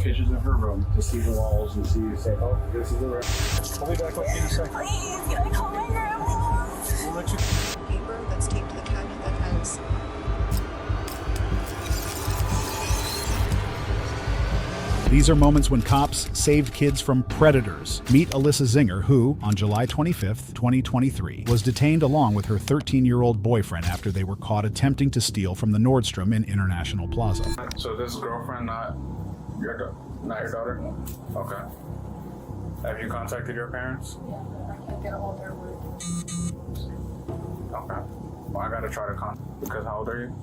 pictures of her room to see the walls and see you say, oh, this is the room. I'll be back with you in a second. Please, can I call my grandma? We'll let you. Paper that's taped to the cabinet that has. These are moments when cops saved kids from predators. Meet Alyssa Zinger, who, on July 25th, 2023, was detained along with her 13-year-old boyfriend after they were caught attempting to steal from the Nordstrom in International Plaza. So this girlfriend, not your daughter? Okay. Have you contacted your parents? Yeah, I can't get a hold of her. Okay. Well, I gotta try to contact, because how old are you?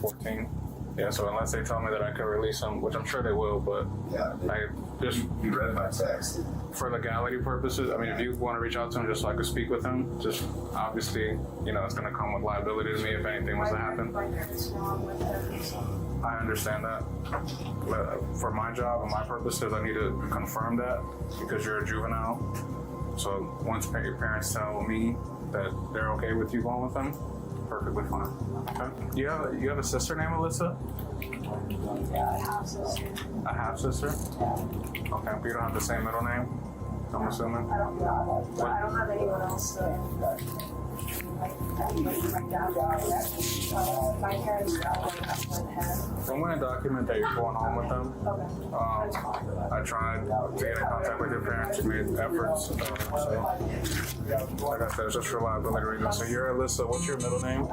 14. Yeah, so unless they tell me that I can release them, which I'm sure they will, but Yeah, I just, you read my text. for legality purposes, I mean, if you want to reach out to him just so I could speak with him, just obviously, you know, it's going to come with liability to me if anything was to happen. My parents wrong with everything. I understand that. But for my job and my purposes, I need to confirm that because you're a juvenile. So once your parents tell me that they're okay with you going with them, perfectly fine. Okay. You have a sister named Alyssa? Yeah, a half sister. A half sister? Yeah. Okay, but you don't have the same middle name, I'm assuming? I don't know. But I don't have anyone else that my dad died. My parents died when I went ahead. I'm going to document that you're going home with them. Okay. I tried to get in contact with your parents, made efforts. So, like I said, it's just for liability reasons. So you're Alyssa, what's your middle name?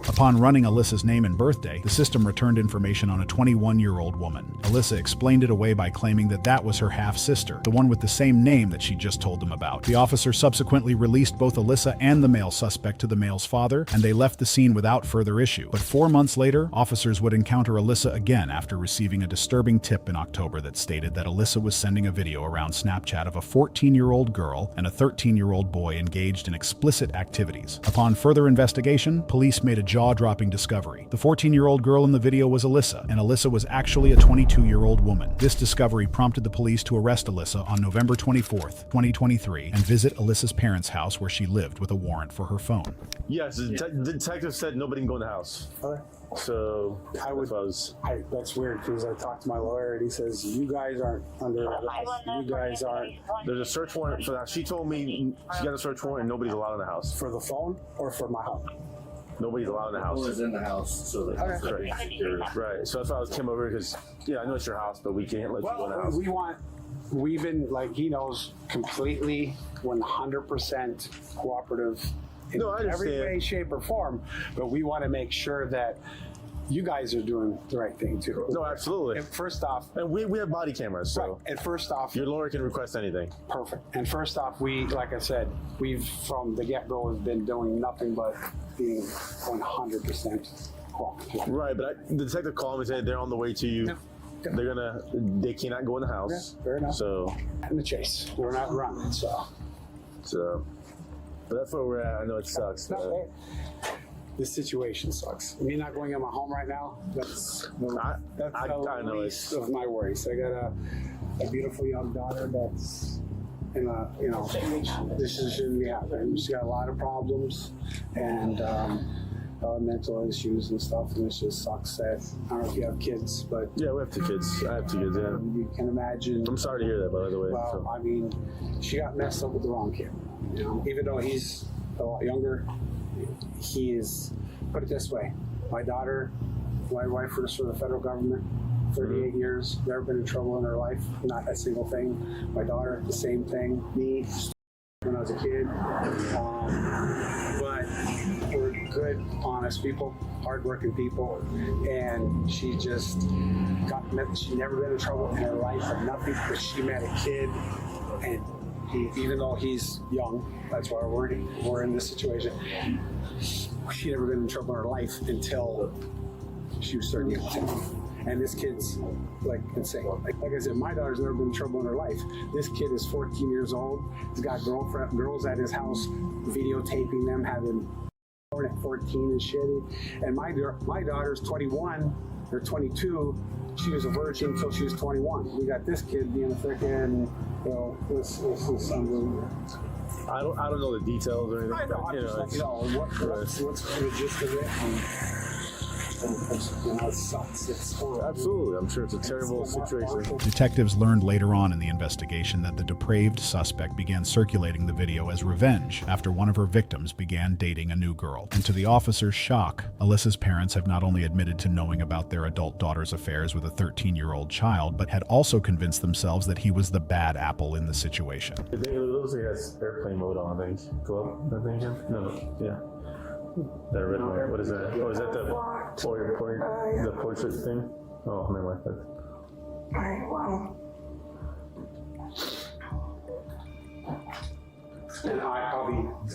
Upon running Alyssa's name and birthday, the system returned information on a 21-year-old woman. Alyssa explained it away by claiming that that was her half-sister, the one with the same name that she just told them about. The officer subsequently released both Alyssa and the male suspect to the male's father, and they left the scene without further issue. But 4 months later, officers would encounter Alyssa again after receiving a disturbing tip in October that stated that Alyssa was sending a video around Snapchat of a 14-year-old girl and a 13-year-old boy engaged in explicit activities. Upon further investigation, police made a jaw-dropping discovery. The 14-year-old girl in the video was Alyssa, and Alyssa was actually a 22-year-old woman. This discovery prompted the police to arrest Alyssa on November 24th, 2023, and visit Alyssa's parents' house where she lived with a warrant for her phone. Yes, the detective said nobody can go in the house. Okay. So that's weird because I talked to my lawyer and he says you guys aren't under arrest. You guys aren't. There's a search warrant for that. She told me she got a search warrant and nobody's allowed in the house. For the phone or for my home? Nobody's allowed in the house. Is in the house, so that Right. Right. So that's why I came over because I know it's your house, but we can't let you go in the house. We've been like he knows completely 100% cooperative in every way, shape, or form, but we want to make sure that you guys are doing the right thing too. No, absolutely. And first off, and we have body cameras, so right. And first off, your lawyer can request anything. Perfect. And first off, like I said, we've from the get-go have been doing nothing but being 100% cooperative. Right, but the detective called me and said they're on the way to you. Yeah. They cannot go in the house. Yeah, fair enough. So in the chase, we're not running. So but that's where we're at. I know it sucks. This situation sucks. Me not going in my home right now, that's the least of my worries. I got a beautiful young daughter that's in this shouldn't be happening. She's got a lot of problems and mental issues and stuff, and it just sucks that, I don't know if you have kids, but... Yeah, we have 2 kids. I have 2 kids, yeah. You can imagine... I'm sorry to hear that, by the way. Well, I mean, she got messed up with the wrong kid. You know, even though he's a lot younger, he is, put it this way, my wife works for the federal government, 38 years, never been in trouble in her life, not a single thing. My daughter, the same thing. Me, when I was a kid. But we're good, honest people, hardworking people, and she just she never been in trouble in her life or nothing, but she met a kid, and even though he's young, that's why we're in this situation. She never been in trouble in her life until she was 30 years old. And this kid's like insane. Like I said, my daughter's never been in trouble in her life. This kid is 14 years old. He's got girls at his house videotaping them having at 14 and shit. And my daughter's 21 or 22. She was a virgin until she was 21. We got this kid being a freaking, this is unbelievable. I don't know the details or anything. I know. I'm just like, what's the gist of it? It sucks. It's horrible. Absolutely, I'm sure it's a terrible situation. Detectives learned later on in the investigation that the depraved suspect began circulating the video as revenge after one of her victims began dating a new girl. And to the officer's shock, Alyssa's parents have not only admitted to knowing about their adult daughter's affairs with a 13-year-old child, but had also convinced themselves that he was the bad apple in the situation. I think it looks like it has airplane mode on, I think. Go up, I think. No, yeah. That red one. What is that? Oh, is that the portrait thing? Oh, never mind. Alright, well. And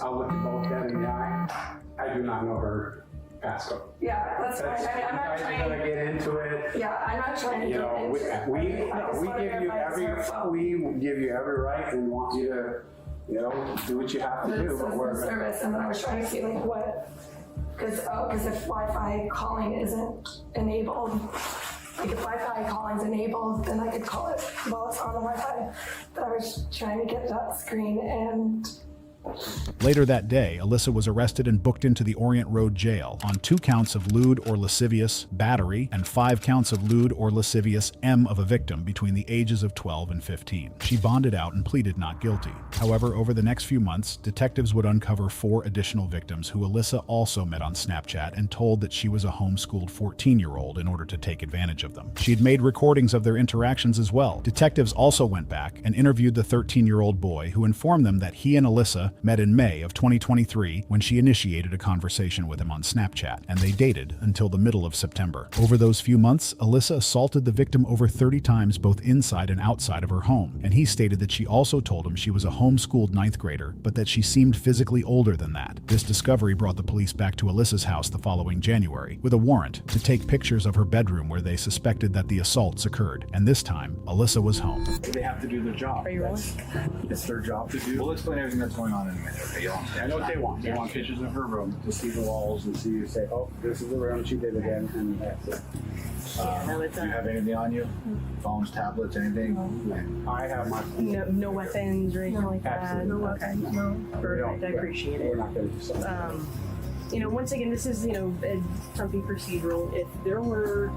I'll look at both dead in the eye. I do not know her passcode. Yeah, that's fine. I mean, I'm not I'm trying gonna get into it. Yeah, I'm not trying to You get know, into it. we give you every right and want you to, you know, do what you have to do. This But is the service, and then I was trying to see like what, because if Wi-Fi calling isn't enabled, like if Wi-Fi calling's enabled, then I could call it while it's on the Wi-Fi. But I was trying to get that screen, and Later that day, Alyssa was arrested and booked into the Orient Road Jail on 2 counts of lewd or lascivious battery and 5 counts of lewd or lascivious M of a victim between the ages of 12 and 15. She bonded out and pleaded not guilty. However, over the next few months, detectives would uncover 4 additional victims who Alyssa also met on Snapchat and told that she was a homeschooled 14-year-old in order to take advantage of them. She'd made recordings of their interactions as well. Detectives also went back and interviewed the 13-year-old boy who informed them that he and Alyssa met in May of 2023 when she initiated a conversation with him on Snapchat, and they dated until the middle of September. Over those few months, Alyssa assaulted the victim over 30 times both inside and outside of her home, and he stated that she also told him she was a homeschooled 9th grader, but that she seemed physically older than that. This discovery brought the police back to Alyssa's house the following January with a warrant to take pictures of her bedroom where they suspected that the assaults occurred, and this time, Alyssa was home. They have to do their job. Are you rolling? It's their job to do. We'll explain everything that's going on in a minute. Okay, I know what they want. They want pictures of her room to see the walls and see you say, oh, this is the room she did again, and that's it. Do you have anything on you? Phones, tablets, anything? I have my. No weapons or anything like that? Absolutely. Okay. No. Perfect. I appreciate it. We're not going to do something. Once again, this is, something procedural. If there were,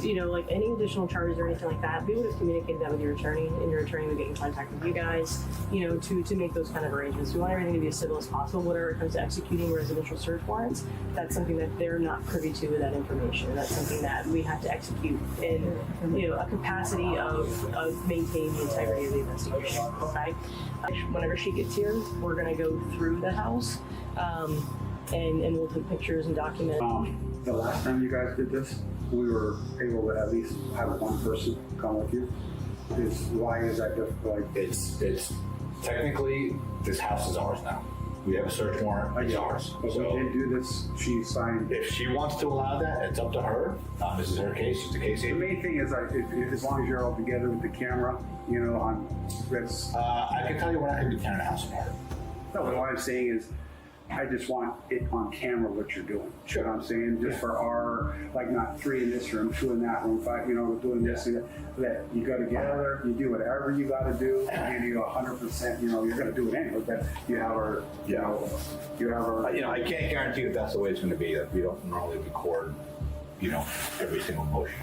like any additional charges or anything like that, we would have communicated that with your attorney, and your attorney would get in contact with you guys, to make those kind of arrangements. We want everything to be as civil as possible. Whenever it comes to executing residential search warrants, that's something that they're not privy to with that information. That's something that we have to execute in, a capacity of maintaining the integrity of the investigation, okay? Whenever she gets here, we're gonna go through the house, and we'll take pictures and document. The last time you guys did this, we were able to at least have one person come with you. Why is that difficult? It's technically, this house is ours now. We have a search warrant, it's ours. But we did do this, she signed. If she wants to allow that, it's up to her. This is her case, it's a case. The main thing is, as long as you're all together with the camera, on this. I can tell you we're not gonna be tearing the house apart. No, but what I'm saying is, I just want it on camera what you're doing. Sure. You know what I'm saying? Just for our, not 3 in this room, 2 in that room, 5, doing this and that. You go together, you do whatever you got to do, and you 100%, you're going to do it anyway, but you have our, you have our. I can't guarantee that that's the way it's gonna be, that we don't normally record, every single motion.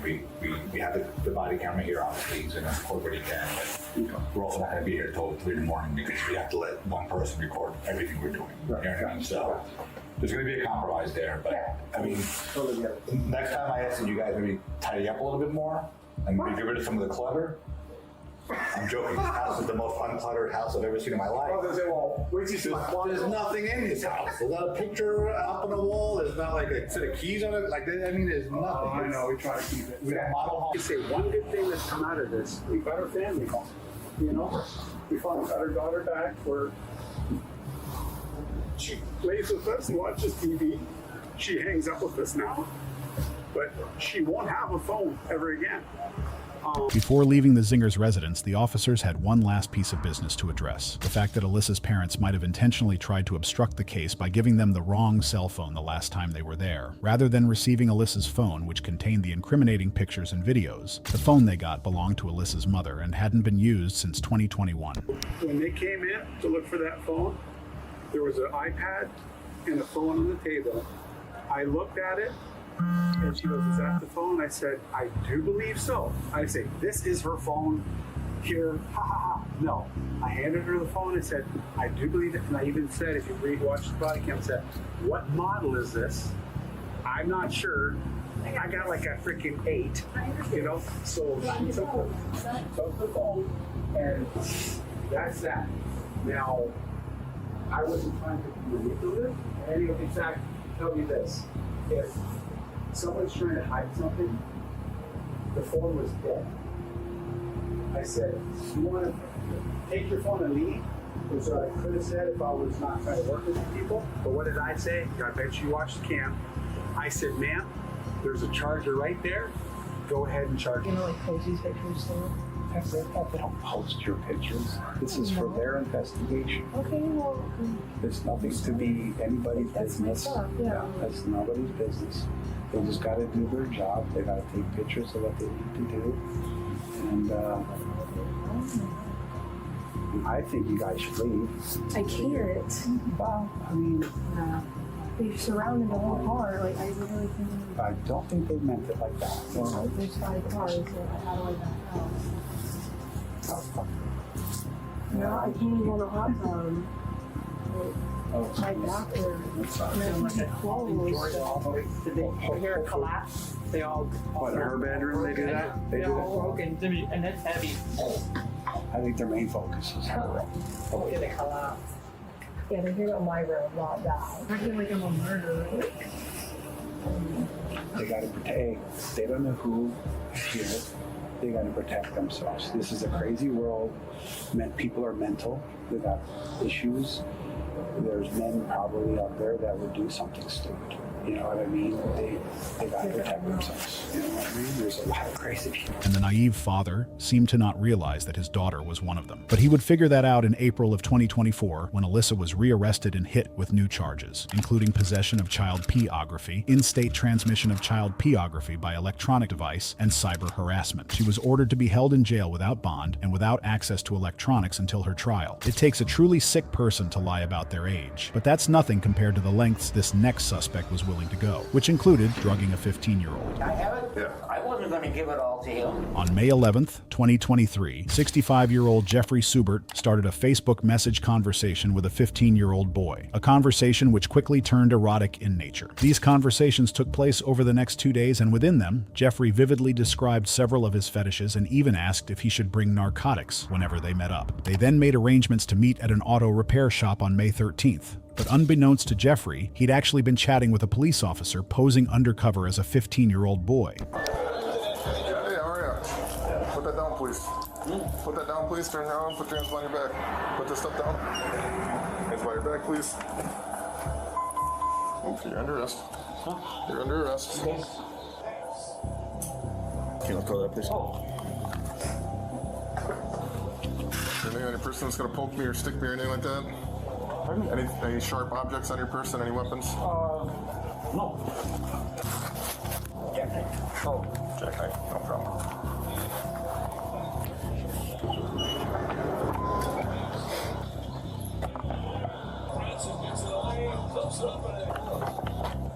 We have the body camera here, obviously, so that's record what he can, but we're also not gonna be here till 3 in the morning because we have to let one person record everything we're doing. Right. You know what I mean? So there's gonna be a compromise there, but next time I ask that you guys maybe tidy up a little bit more and maybe get rid of some of the clutter. I'm joking. This house is the most uncluttered house I've ever seen in my life. Oh, There's nothing in this house. There's not a picture up on the wall. There's not like a set of keys on it. There's nothing. I know, we try to keep it. We got model home. You say one good thing that's come out of this, we got our family home. We finally got our daughter back where she plays with us and watches TV. She hangs out with us now, but she won't have a phone ever again. Before leaving the Zingers' residence, the officers had one last piece of business to address. The fact that Alyssa's parents might have intentionally tried to obstruct the case by giving them the wrong cell phone the last time they were there. Rather than receiving Alyssa's phone, which contained the incriminating pictures and videos, the phone they got belonged to Alyssa's mother and hadn't been used since 2021. When they came in to look for that phone, there was an iPad and a phone on the table. I looked at it And she goes, is that the phone? I said, I do believe so. I say, this is her phone here. Ha ha ha. No. I handed her the phone and said, I do believe it. And I even said, if you watch the body cam, I said, what model is this? I'm not sure. I got like a freaking 8, you know? So she took the phone, and that's that. Now, I wasn't trying to manipulate it. Anyway, in fact, tell me this. If someone's trying to hide something, the phone was dead. I said, you want to take your phone and leave? Which I could have said if I was not trying to work with people. But what did I say? I bet you watched the cam. I said, ma'am, there's a charger right there. Go ahead and charge it. You know, like post these pictures so. They don't post your pictures. This is for their investigation. Okay, well, There's nothing to be anybody's that's my business. stuff, yeah. That's nobody's business. They just got to do their job. They got to take pictures of what they need to do. And I think you guys should leave. I can't. Well, I mean, They've surrounded the whole car. Like, I really think. I don't think they meant it like that. There's 5 cars, so how do I back out? No, I can't even on a hot tub. My back hurts. And I keep closed. Did they hear it collapse? They all. What, in her bedroom they do that? They They're do all that? broken, and it's heavy. I think their main focus is her. Did it collapse? Yeah, they hear it on my room, not that. I feel like I'm a murderer. They got to protect. They don't know who is here. They got to protect themselves. This is a crazy world. People are mental. They got issues. There's men probably out there that would do something stupid. You know what I mean? They got to protect themselves. You know what I mean? There's a lot of crazy people. And the naive father seemed to not realize that his daughter was one of them. But he would figure that out in April of 2024 when Alyssa was rearrested and hit with new charges, including possession of child pornography, in-state transmission of child pornography by electronic device, and cyber harassment. She was ordered to be held in jail without bond and without access to electronics until her trial. It takes a truly sick person to lie about their age. But that's nothing compared to the lengths this next suspect was willing to go, which included drugging a 15-year-old. I have it? Yeah. I wasn't going to give it all to him. On May 11th, 2023, 65-year-old Jeffrey Subbert started a Facebook message conversation with a 15-year-old boy, a conversation which quickly turned erotic in nature. These conversations took place over the next 2 days, and within them, Jeffrey vividly described several of his fetishes and even asked if he should bring narcotics whenever they met up. They then made arrangements to meet at an auto repair shop on May 13th. But unbeknownst to Jeffrey, he'd actually been chatting with a police officer posing undercover as a 15-year-old boy. Hey, how are you? Put that down, please. Put that down, please. Turn around. Put your hands behind your back. Put this stuff down. Hands behind your back, please. Okay, you're under arrest. You're under arrest. Can you throw that, please? Anything on your person that's going to poke me or stick me or anything like that? Any sharp objects on your person? Any weapons? No. Jackknife. Oh, jackknife. No problem.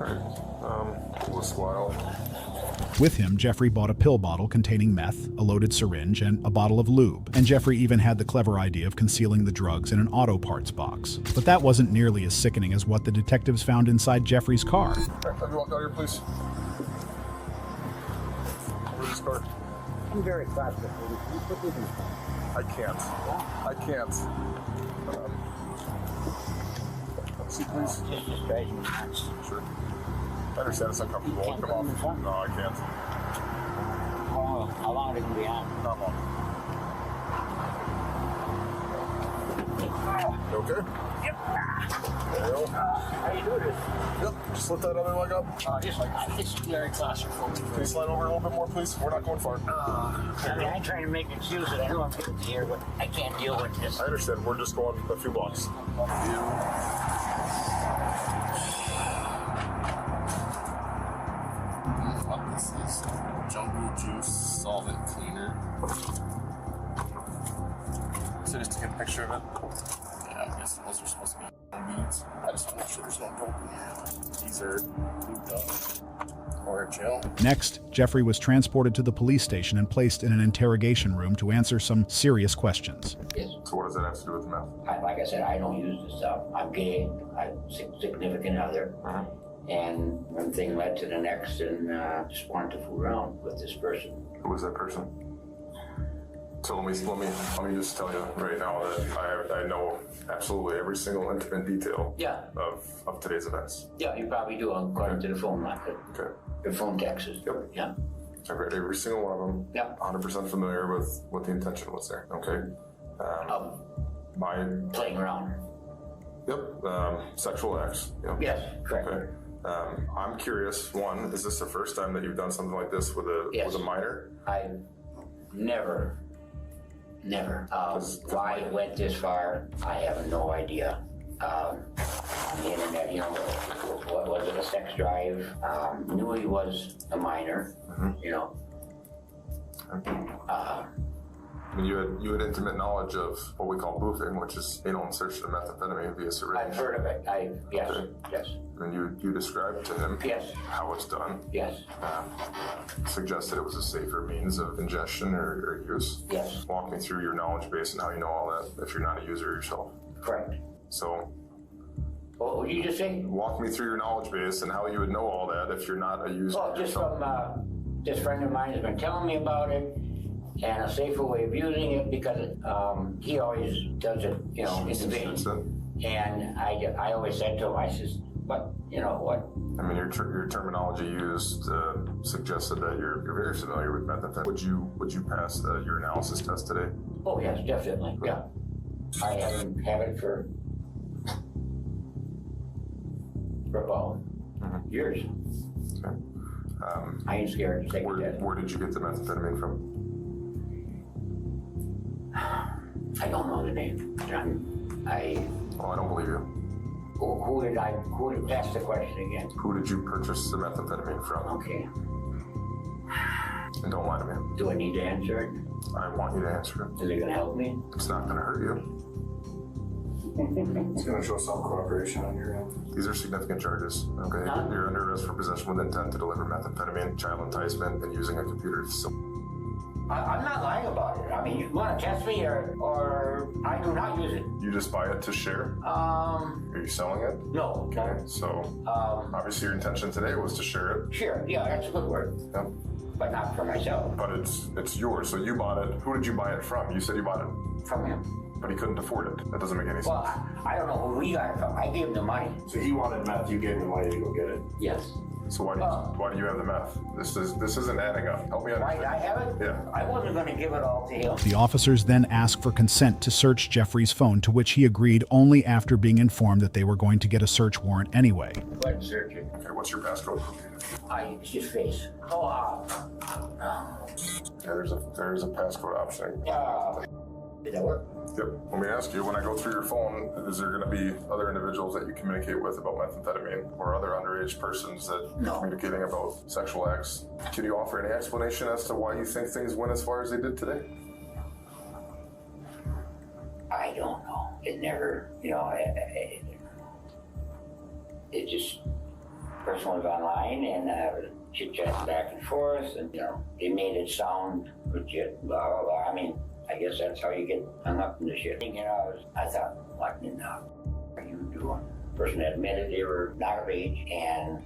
Alright, pull the squad out. With him, Jeffrey bought a pill bottle containing meth, a loaded syringe, and a bottle of lube. And Jeffrey even had the clever idea of concealing the drugs in an auto parts box. But that wasn't nearly as sickening as what the detectives found inside Jeffrey's car. Have you walk out here, please? Where's this car? I'm very claustrophobic. Can you put this in? I can't. I can't. See, please. Just drives me nuts. Sure. I understand it's uncomfortable. Come on. No, I can't. How long are they going to be on? Not long. You okay? Yep. There you go. How you doing this? Yep. Just lift that other leg up. Just like that. It's very claustrophobic. Can you slide over a little bit more, please? We're not going far. I mean, I'm trying to make excuses. I know I'm getting here, but I can't deal with this. I understand. We're just going a few blocks. This is Jungle Juice Solvent Cleaner. So just to get a picture of it. Yeah, I guess those are supposed to be beads. I just want to make sure there's no broken. These are lubed up. or jail. Next, Jeffrey was transported to the police station and placed in an interrogation room to answer some serious questions. So what does that have to do with the meth? Like I said, I don't use this stuff. I'm gay. I'm significant other. And one thing led to the next, and just wanted to fool around with this person. Who was that person? So let me just tell you right now that I know absolutely every single intimate detail of today's events. Yeah, you probably do according to the phone method. Okay. The phone texts. Yep. Yeah. I've read every single one of them. Yep. 100% familiar with what the intention was there. Okay. My playing around. Yep. Sexual acts. Yep. Yes, correct. Okay. I'm curious. One, is this the first time that you've done something like this with a minor? I never. Why it went this far, I have no idea. On the internet, what was it, a sex drive? Knew he was a minor, I mean, you had intimate knowledge of what we call boofing, which is anal insertion of methamphetamine via syringe. I've heard of it. Yes. And you described to him how it's done. Yes. Suggested it was a safer means of ingestion or use. Yes. Walk me through your knowledge base and how you know all that if you're not a user yourself. Correct. So. What did you just say? Walk me through your knowledge base and how you would know all that if you're not a user. Oh, just from this friend of mine has been telling me about it. And a safer way of using it because he always does it, in the vein. And I always said to him, I says, what? I mean, your terminology used suggested that you're very familiar with methamphetamine. Would you pass the urinalysis test today? Oh yes, definitely. Yeah, I haven't had it for about years. Okay. I ain't scared to take a test. Where did you get the methamphetamine from? I don't know the name. I don't believe you. Ask the question again. Who did you purchase the methamphetamine from? Okay. And don't lie to me. Do I need to answer it? I want you to answer it. Is it gonna help me? It's not gonna hurt you. It's gonna show some cooperation on your end. These are significant charges, okay? You're under arrest for possession with intent to deliver methamphetamine, child enticement, and using a computer facility. I'm not lying about it. I mean, you want to test me or I do not use it. You just buy it to share? Are you selling it? No. Okay, so obviously your intention today was to share it. Share, yeah, that's a good word. Yep. But not for myself. But it's yours, so you bought it. Who did you buy it from? You said you bought it from him. But he couldn't afford it. That doesn't make any sense. Well, I don't know who we got it from. I gave him the money. So he wanted meth, you gave him the money to go get it? Yes. So why do you have the meth? This isn't adding up. Help me understand. Why did I have it? Yeah. I wasn't going to give it all to him. The officers then asked for consent to search Jeffrey's phone, to which he agreed only after being informed that they were going to get a search warrant anyway. Go ahead and search it. Okay, what's your passcode? It's his face. Yeah, there's a passcode option. Did that work? Yep. Let me ask you, when I go through your phone, is there going to be other individuals that you communicate with about methamphetamine or other underage persons that you're communicating about sexual acts? Can you offer any explanation as to why you think things went as far as they did today? I don't know. It never, it just, person was online and chit-chat back and forth and, they made it sound legit, blah, blah, blah. I mean, I guess that's how you get hung up in the shit. I thought, what in the hell are you doing? The person admitted they were not of age, and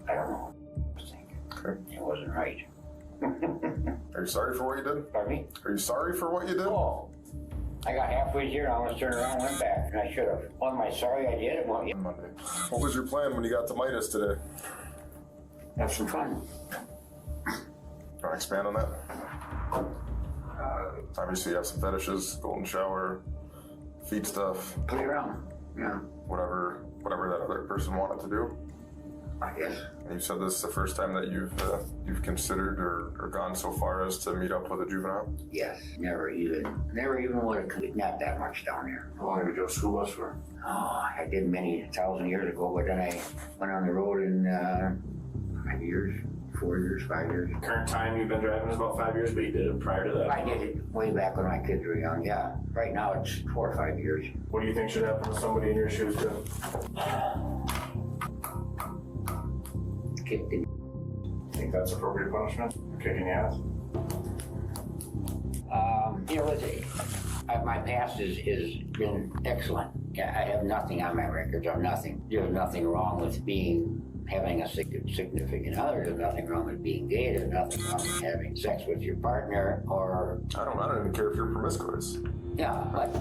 I don't know. I was thinking. Okay. It wasn't right. Are you sorry for what you did? Pardon me? Are you sorry for what you did? Oh, I got halfway here, and I almost turned around and went back, and I should have. Well, am I sorry I did it? Well, yeah. Monday. What was your plan when you got to Midas today? Have some fun. Can I expand on that? Obviously you have some fetishes, golden shower, feet stuff. Play around, yeah. Whatever that other person wanted to do. I guess. And you said this is the first time that you've considered or gone so far as to meet up with a juvenile? Yes, never even would have kidnapped that much down there. How long have you drove school bus for? Oh, I did many 1,000 years ago, but then I went on the road in 5 years. 4 years, 5 years. Current time you've been driving is about 5 years, but you did it prior to that? I did it way back when my kids were young, yeah. Right now it's 4 or 5 years. What do you think should happen to somebody in your shoes, too? kicked him. Think that's appropriate punishment? Kicking ass? You know, my past has been excellent. I have nothing on my records or nothing. There's nothing wrong with having a significant other. There's nothing wrong with being gay. There's nothing wrong with having sex with your partner or... I don't even care if you're promiscuous. Yeah, but...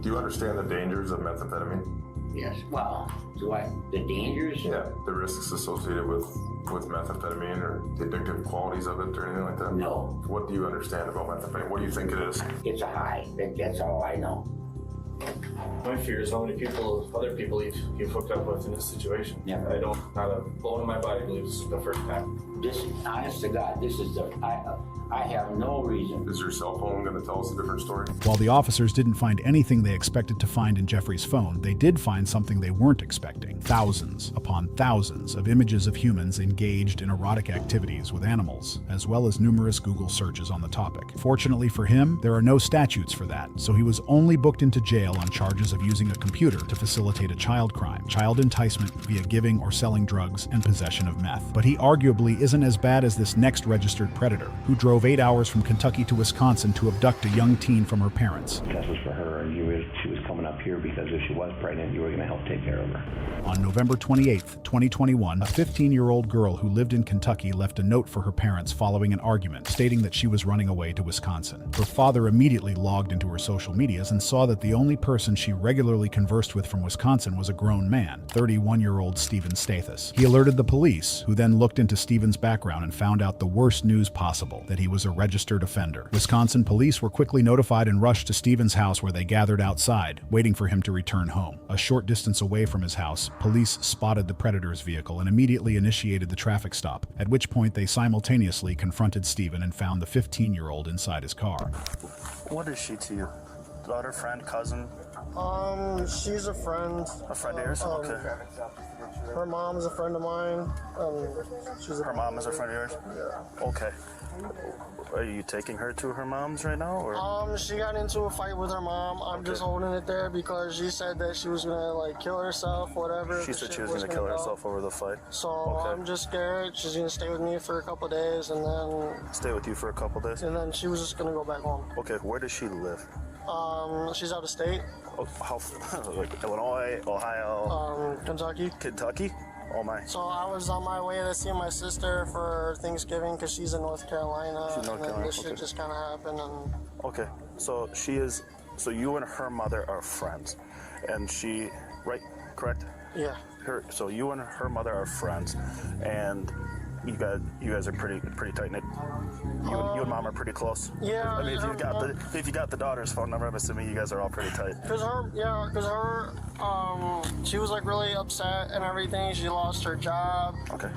Do you understand the dangers of methamphetamine? Yes, well, the dangers? Yeah, the risks associated with methamphetamine or the addictive qualities of it or anything like that? No. What do you understand about methamphetamine? What do you think it is? It's a high. That's all I know. My fear is how many other people you've hooked up with in this situation. Yeah. Not a bone in my body believes this is the first time. Honest to God, I have no reason. Is your cell phone going to tell us a different story? While the officers didn't find anything they expected to find in Jeffrey's phone, they did find something they weren't expecting. Thousands upon thousands of images of humans engaged in erotic activities with animals, as well as numerous Google searches on the topic. Fortunately for him, there are no statutes for that, so he was only booked into jail on charges of using a computer to facilitate a child crime, child enticement via giving or selling drugs, and possession of meth. But he arguably isn't as bad as this next registered predator, who drove 8 hours from Kentucky to Wisconsin to abduct a young teen from her parents. That was for her, and she was coming up here because if she was pregnant, you were going to help take care of her. On November 28, 2021, a 15-year-old girl who lived in Kentucky left a note for her parents following an argument, stating that she was running away to Wisconsin. Her father immediately logged into her social medias and saw that the only person she regularly conversed with from Wisconsin was a grown man, 31-year-old Stephen Stathis. He alerted the police, who then looked into Stephen's background and found out the worst news possible, that he was a registered offender. Wisconsin police were quickly notified and rushed to Stephen's house, where they gathered outside, waiting for him to return home. A short distance away from his house, police spotted the predator's vehicle and immediately initiated the traffic stop, at which point they simultaneously confronted Stephen and found the 15-year-old inside his car. What is she to you? Daughter, friend, cousin? She's a friend. A friend of yours? Okay. Her mom is a friend of mine. Her mom is a friend of yours? Yeah. Okay. Are you taking her to her mom's right now, or? She got into a fight with her mom. I'm just holding it there because she said that she was gonna kill herself, whatever. She said she was gonna kill herself over the fight. So I'm just scared. She's gonna stay with me for a couple days and then. Stay with you for a couple days? And then she was just gonna go back home. Okay, where does she live? She's out of state. Oh, how? Like Illinois, Ohio? Kentucky. Kentucky? Oh my. So I was on my way to see my sister for Thanksgiving because she's in North Carolina. She's in North Carolina. This shit just kind of happened. And okay, so so you and her mother are friends, and she, right? Correct? Yeah. So you and her mother are friends, and you guys are pretty tight knit. You and mom are pretty close. Yeah. I mean, if you got the daughter's phone number, I'm assuming you guys are all pretty tight. Cause her, she was really upset and everything. She lost her job. Okay.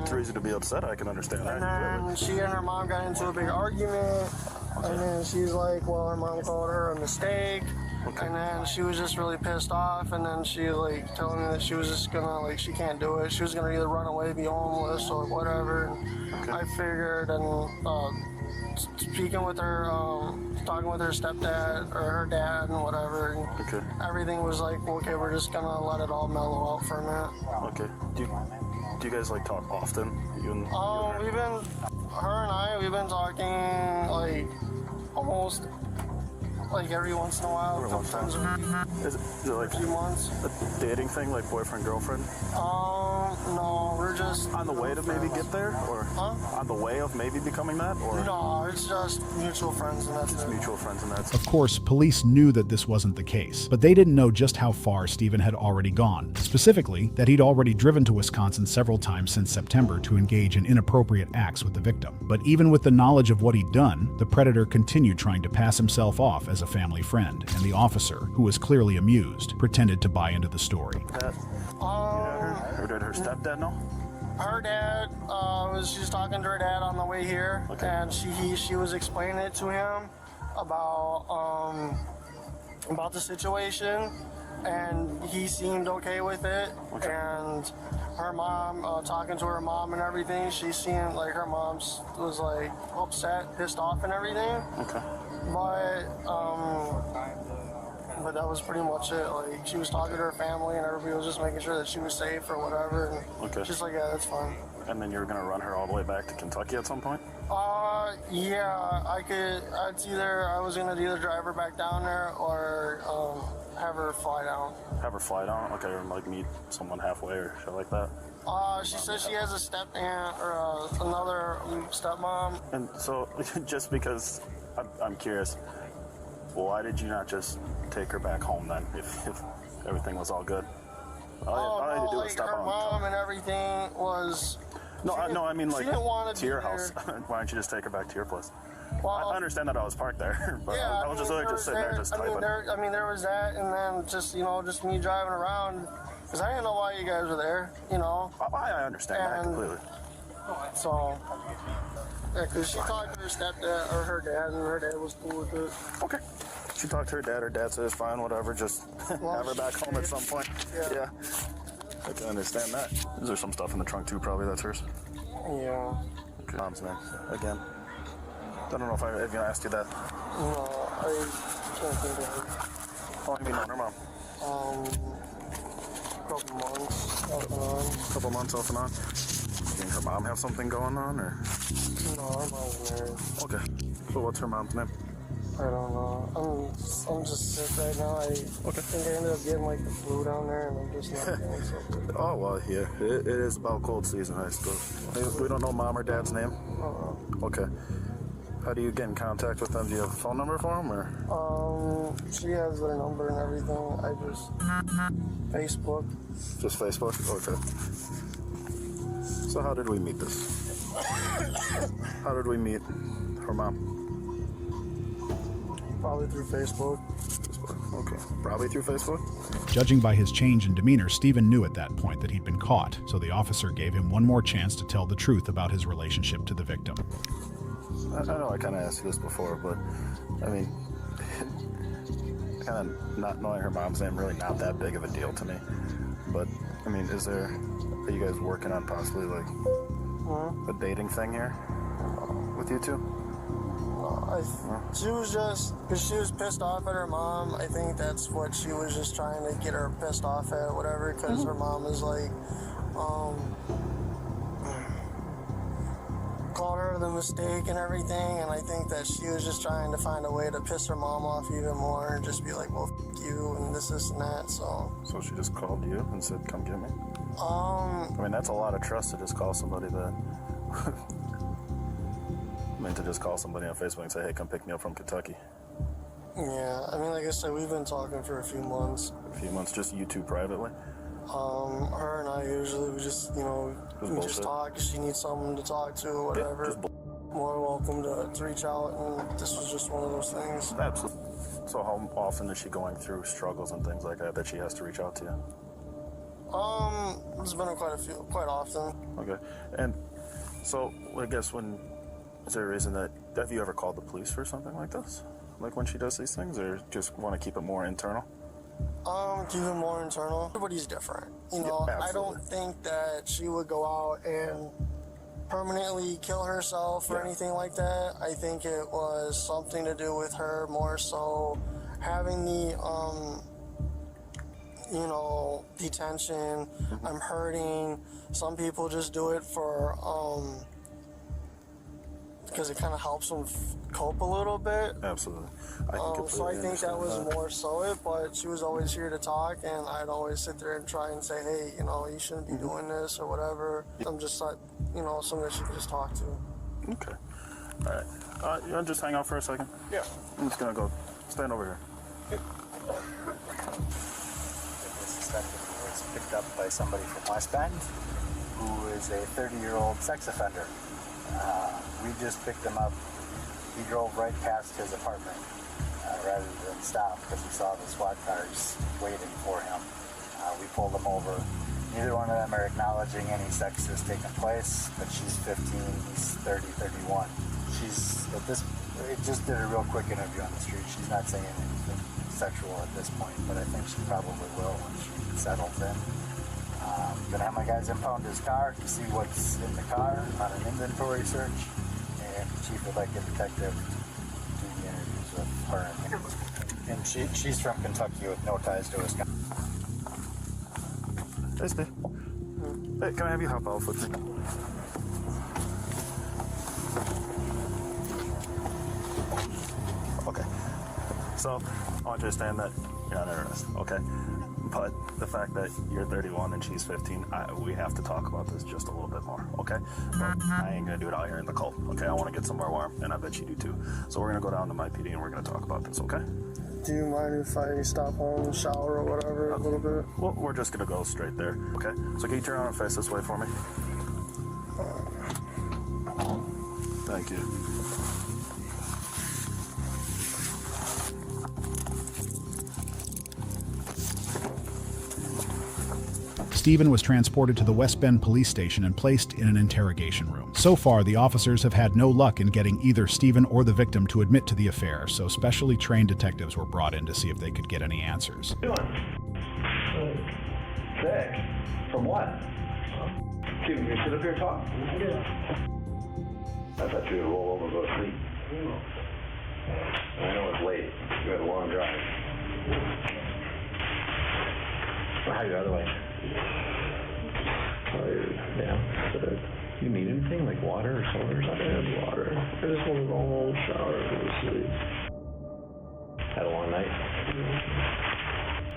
It's a reason to be upset. I can understand that. And then she and her mom got into a big argument. Okay. And then she's like, well, her mom called her a mistake. Okay. And then she was just really pissed off, and then she telling me that she was just gonna she can't do it. She was gonna either run away, be homeless, or whatever. And okay. I figured, and speaking with her, talking with her stepdad or her dad and whatever. And okay. Everything was okay, we're just gonna let it all mellow out for a minute. Okay. Do you guys talk often? We've been talking almost. Every once in a while, sometimes is it a few months. A dating thing, boyfriend, girlfriend? No, we're just on the way to maybe get there, or on the way of maybe becoming that, or no, it's just mutual friends and that's it. Mutual friends and that's. Of course, police knew that this wasn't the case, but they didn't know just how far Stephen had already gone. Specifically, that he'd already driven to Wisconsin several times since September to engage in inappropriate acts with the victim. But even with the knowledge of what he'd done, the predator continued trying to pass himself off as a family friend, and the officer, who was clearly amused, pretended to buy into the story. Her stepdad know? Her dad was just talking to her dad on the way here, okay. And she was explaining it to him about the situation, and he seemed okay with it. Okay. And her mom, talking to her mom and everything, she seemed like her mom was upset, pissed off and everything. Okay. But But that was pretty much it. Like, she was talking to her family, and everybody was just making sure that she was safe or whatever. And Okay. she's like, yeah, that's fine. And then you're gonna run her all the way back to Kentucky at some point? Yeah, I could. I was gonna either drive her back down there or have her fly down. Have her fly down? Okay, or like meet someone halfway or shit like that? She says she has a step aunt or another stepmom. And so, just because I'm curious, why did you not just take her back home then, if everything was all good? All I had to do was step her on. mom and everything was. No, I mean like she didn't want to your house. Why don't you just take her back to your place? Well, I understand that I was parked there, but yeah, I was just really just sitting there just typing. There was that, and then just just me driving around, because I didn't know why you guys were there, I understand that completely. So, yeah, because she talked to her stepdad or her dad, and her dad was cool with it. Okay. She talked to her dad said it's fine, whatever, just have her back home at some point. Yeah. I can understand that. Is there some stuff in the trunk too, probably, that's hers? Yeah. Okay. Mom's name, again. I don't know if I even asked you that. No, I can't think of it. How long have you known her mom? Couple months off and on. Couple months off and on? You think her mom have something going on, or? No, her mom's married. Okay. So what's her mom's name? I don't know. I'm just sick right now. I think I ended up getting like the flu down there, and I'm just not feeling so good. Oh, well, yeah. It is about cold season, I suppose. We don't know mom or dad's name? Okay. How do you get in contact with them? Do you have a phone number for them, or? She has their number and everything. I just Facebook. Just Facebook? Okay. So how did we meet this? How did we meet her mom? Probably through Facebook. Okay. Probably through Facebook? Judging by his change in demeanor, Stephen knew at that point that he'd been caught, so the officer gave him one more chance to tell the truth about his relationship to the victim. I know I kind of asked you this before, but I mean, kind of not knowing her mom's name really not that big of a deal to me. But I mean, are you guys working on possibly like a dating thing here with you two? She was just, because she was pissed off at her mom. I think that's what she was just trying to get her pissed off at, whatever, because her mom is like, called her the mistake and everything, and I think that she was just trying to find a way to piss her mom off even more and just be like, well, f*** you, and this and that, so. So she just called you and said, come get me? I mean, that's a lot of trust to just call somebody that... I mean, to just call somebody on Facebook and say, hey, come pick me up from Kentucky. Yeah, I mean, like I said, we've been talking for a few months. A few months, just you two privately? Her and I usually, we just, we just talk. If she needs someone to talk to or whatever, more welcome to reach out, and this was just one of those things. Absolutely. So how often is she going through struggles and things like that she has to reach out to you? It's been quite often. Okay. And so, I guess is there a reason have you ever called the police for something like this? Like when she does these things, or just want to keep it more internal? Keep it more internal. Everybody's different. I don't think that she would go out and permanently kill herself or anything like that. I think it was something to do with her more so having the, detention. I'm hurting. Some people just do it for, because it kind of helps them cope a little bit. Absolutely. So I think that was more so it, but she was always here to talk, and I'd always sit there and try and say, hey, you shouldn't be doing this or whatever. I'm just like, someone that she could just talk to. Okay. All right. You want to just hang out for a second? Yeah. I'm just going to go stand over here. The suspected was picked up by somebody from West Bend who is a 30-year-old sex offender. We just picked him up. He drove right past his apartment rather than stop because he saw the SWAT cars waiting for him. We pulled him over. Neither one of them are acknowledging any sex has taken place, but she's 15, he's 30, 31. We just did a real quick interview on the street. She's not saying anything sexual at this point, but I think she probably will when she settles in. Gonna have my guys impound his car to see what's in the car on an inventory search, and the chief would like a detective to do the interviews with her and him. And she's from Kentucky with no ties to Wisconsin. Hey, Steve. Hey, can I have you hop off with me? Okay. So, I want you to understand that you're not interested, okay? But the fact that you're 31 and she's 15, we have to talk about this just a little bit more, okay? But I ain't gonna do it out here in the cold, okay? I want to get somewhere warm, and I bet you do too. So we're gonna go down to my PD and we're gonna talk about this, okay? Do you mind if I stop home and shower or whatever a little bit? Well, we're just gonna go straight there, okay? So can you turn around and face this way for me? Thank you. Stephen was transported to the West Bend police station and placed in an interrogation room. So far, the officers have had no luck in getting either Stephen or the victim to admit to the affair, so specially trained detectives were brought in to see if they could get any answers. Sick. From what? Stephen, can you sit up here and talk? Yeah. I thought you would roll over and go to sleep. I know it's late. You had a long drive. How are you otherwise? Tired. Yeah. Sick. You need anything like water or soda or something? I had water. I just want to go home, shower, and go to sleep. Had a long night?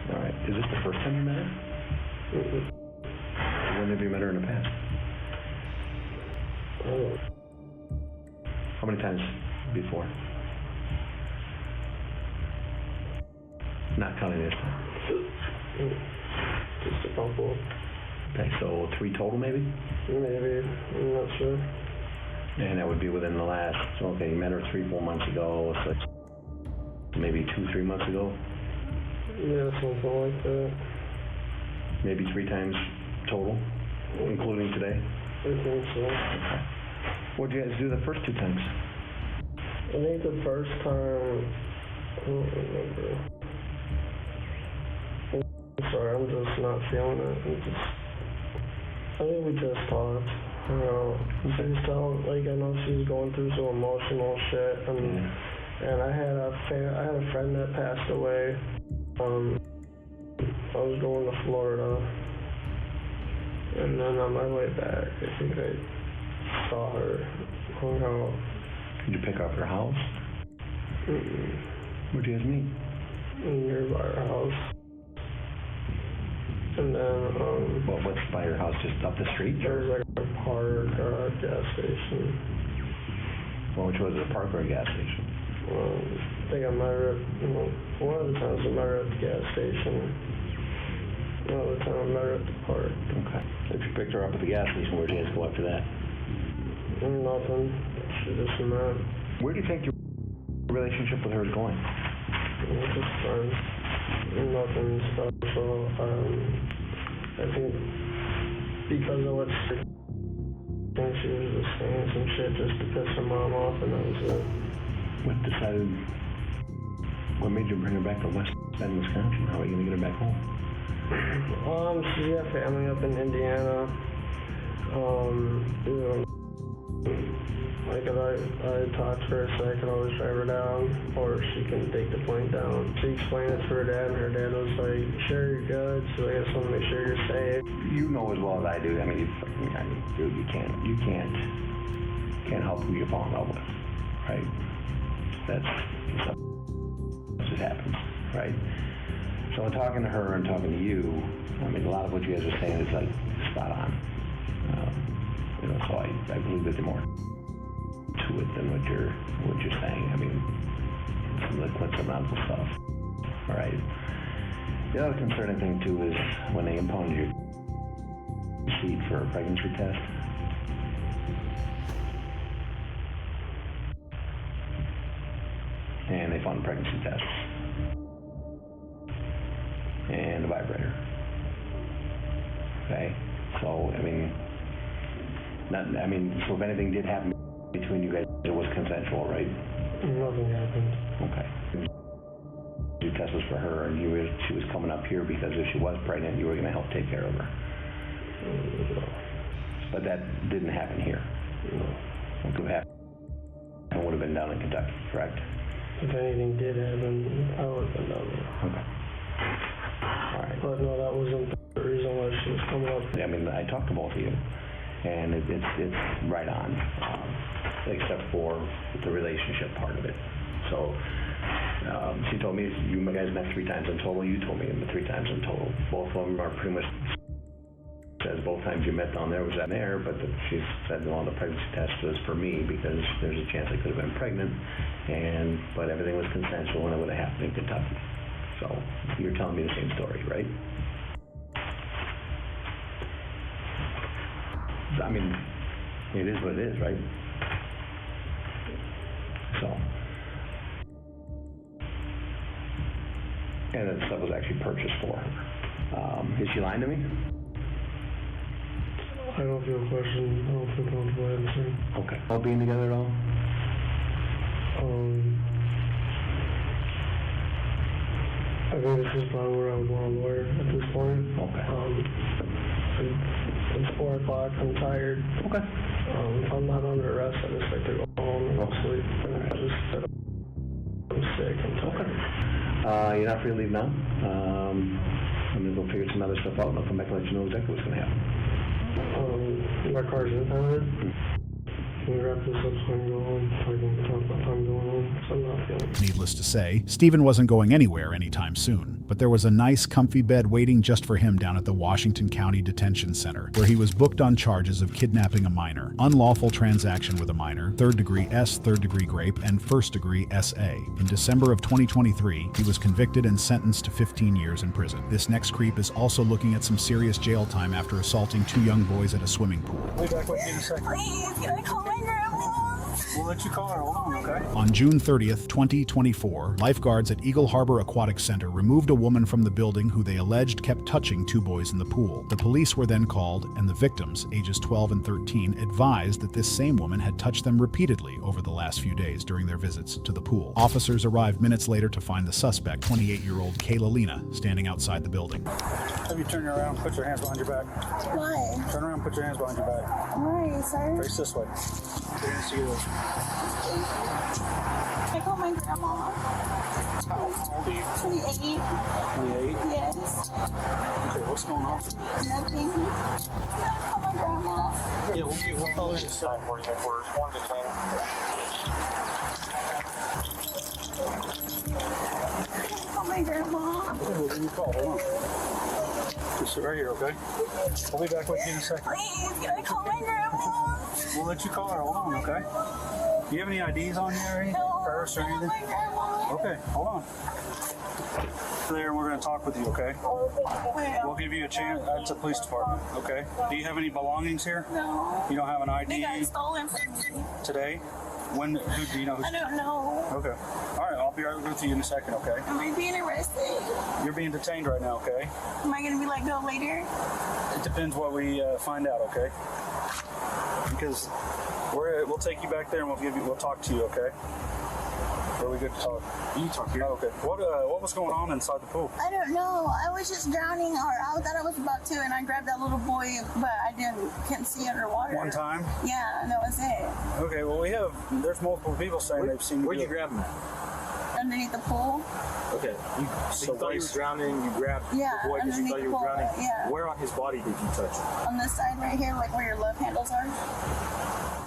All right. Is this the first time you met her? When have you met her in the past? How many times before? Not counting this time. Just a couple. Okay, so 3 total maybe? Maybe. I'm not sure. And that would be within the last, so okay, you met her 3-4 months ago, so maybe 2-3 months ago? Yeah, something like that. Maybe 3 times total, including today? I think so. Okay. What did you guys do the first 2 times? I think the first time, I don't remember. I'm sorry, I'm just not feeling it. I think we just talked. You know, she's telling, like, I know she's going through some emotional shit, and I had a friend that passed away. I was going to Florida, and then on my way back, I think I saw her hung out. Did you pick up her house? Where'd you guys meet? Nearby her house. And then, what's by your house, just up the street? There's like a park or a gas station. Well, which was it, a park or a gas station? I think I met her at, one of the times I met her at the gas station. Another time I met her at the park. Okay. If you picked her up at the gas station, where'd you guys go after that? Nothing. She just met. Where do you think your relationship with her is going? Just friends. Nothing special. I think because of what she think she was just saying some shit just to piss her mom off, and that was it. What made you bring her back to West Bend, Wisconsin? How are you going to get her back home? She's got family up in Indiana. Like if I talk to her, so I can always drive her down, or she can take the plane down. She explained it to her dad, and her dad was like, "Sure, you're good. So I just want to make sure you're safe." You know as well as I do. I mean, dude, you can't help who you fall in love with, right? That's just happens, right? So in talking to her and talking to you, I mean, a lot of what you guys are saying is like spot on. So I believe that there's more to it than what you're saying. I mean, some of the coincidental stuff. All right. The other concerning thing too is when they impounded your receipt for a pregnancy test. And they found a pregnancy test and a vibrator. Okay, so so if anything did happen between you guys, it was consensual, right? Nothing happened. Okay. Your test was for her, and she was coming up here because if she was pregnant, you were going to help take care of her. But that didn't happen here. No. What would have happened would have been down in Kentucky, correct? if anything did happen, I would have been down there. Okay. All right. But no, that wasn't the reason why she was coming up. I mean, I talked to both of you, and it's right on, except for the relationship part of it. So she told me you guys met 3 times in total. You told me you met 3 times in total. Both of them are pretty much says both times you met down there was in there, but she said well, the pregnancy test was for me because there's a chance I could have been pregnant, but everything was consensual and it would have happened in Kentucky. So you're telling me the same story, right? I mean, it is what it is, right? So, and that stuff was actually purchased for her. Is she lying to me? I don't feel questioned. I don't feel comfortable answering. Okay. All being together at all? I think this is probably where I would want a lawyer at this point. Okay. It's 4 o'clock. I'm tired. Okay. If I'm not under arrest, I just like to go home and go sleep. And I just said I'm sick. I'm tired. Okay. You're not free to leave now. I'm gonna go figure some other stuff out, and I'll come back and let you know exactly what's gonna happen. My car's impounded. Can we wrap this up so I can go home? So I can talk about time going home. So I'm not feeling. Needless to say, Stephen wasn't going anywhere anytime soon, but there was a nice, comfy bed waiting just for him down at the Washington County Detention Center, where he was booked on charges of kidnapping a minor, unlawful transaction with a minor, third-degree S, third-degree grape, and first-degree SA. In December of 2023, he was convicted and sentenced to 15 years in prison. This next creep is also looking at some serious jail time after assaulting 2 young boys at a swimming pool. We'll be back with you in a second. Please, can I call my grandma? We'll let you call her. Hold on, okay? On June 30th, 2024, lifeguards at Eagle Harbor Aquatic Center removed a woman from the building who they alleged kept touching 2 boys in the pool. The police were then called, and the victims, ages 12 and 13, advised that this same woman had touched them repeatedly over the last few days during their visits to the pool. Officers arrived minutes later to find the suspect, 28-year-old Lina, standing outside the building. Have you turn around, put your hands behind your back. Why? Turn around, put your hands behind your back. Why, sir? Face this way. We're gonna see this. I call my grandma. How old are you? 28. 28? Yes. Okay, what's going on? Nothing. I call my grandma. Yeah, we'll call her inside for you. We're one to 10. I call my grandma. Okay, we'll give you a call. Hold on. Just sit right here, okay? We'll be back with you in a second. Please, can I call my grandma? We'll let you call her. Hold on, okay? Do you have any IDs on you or anything? No, Purse or anything? my grandma. Okay, hold on. There, and we're going to talk with you, okay? We'll give you a chance. That's the police department, okay? Do you have any belongings here? No. You don't have an ID? They got stolen from me. Today? When? Who do you know? I don't know. Okay. All right, I'll be right with you in a second, okay? Am I being arrested? You're being detained right now, okay? Am I gonna be let go later? It depends what we find out, okay? Because we'll take you back there and we'll talk to you, okay? Are we good to talk? You talk here. Oh, okay. What was going on inside the pool? I don't know. I was just drowning, or I thought I was about to, and I grabbed that little boy, but I couldn't see underwater. One time? Yeah, and that was it. Okay, well there's multiple people saying they've seen you. Where'd you grab him? Underneath the pool. Okay, so you thought you were drowning, you grabbed Yeah, the boy because you thought you were underneath the drowning. pool, yeah. Where on his body did you touch? On this side right here, like where your love handles are.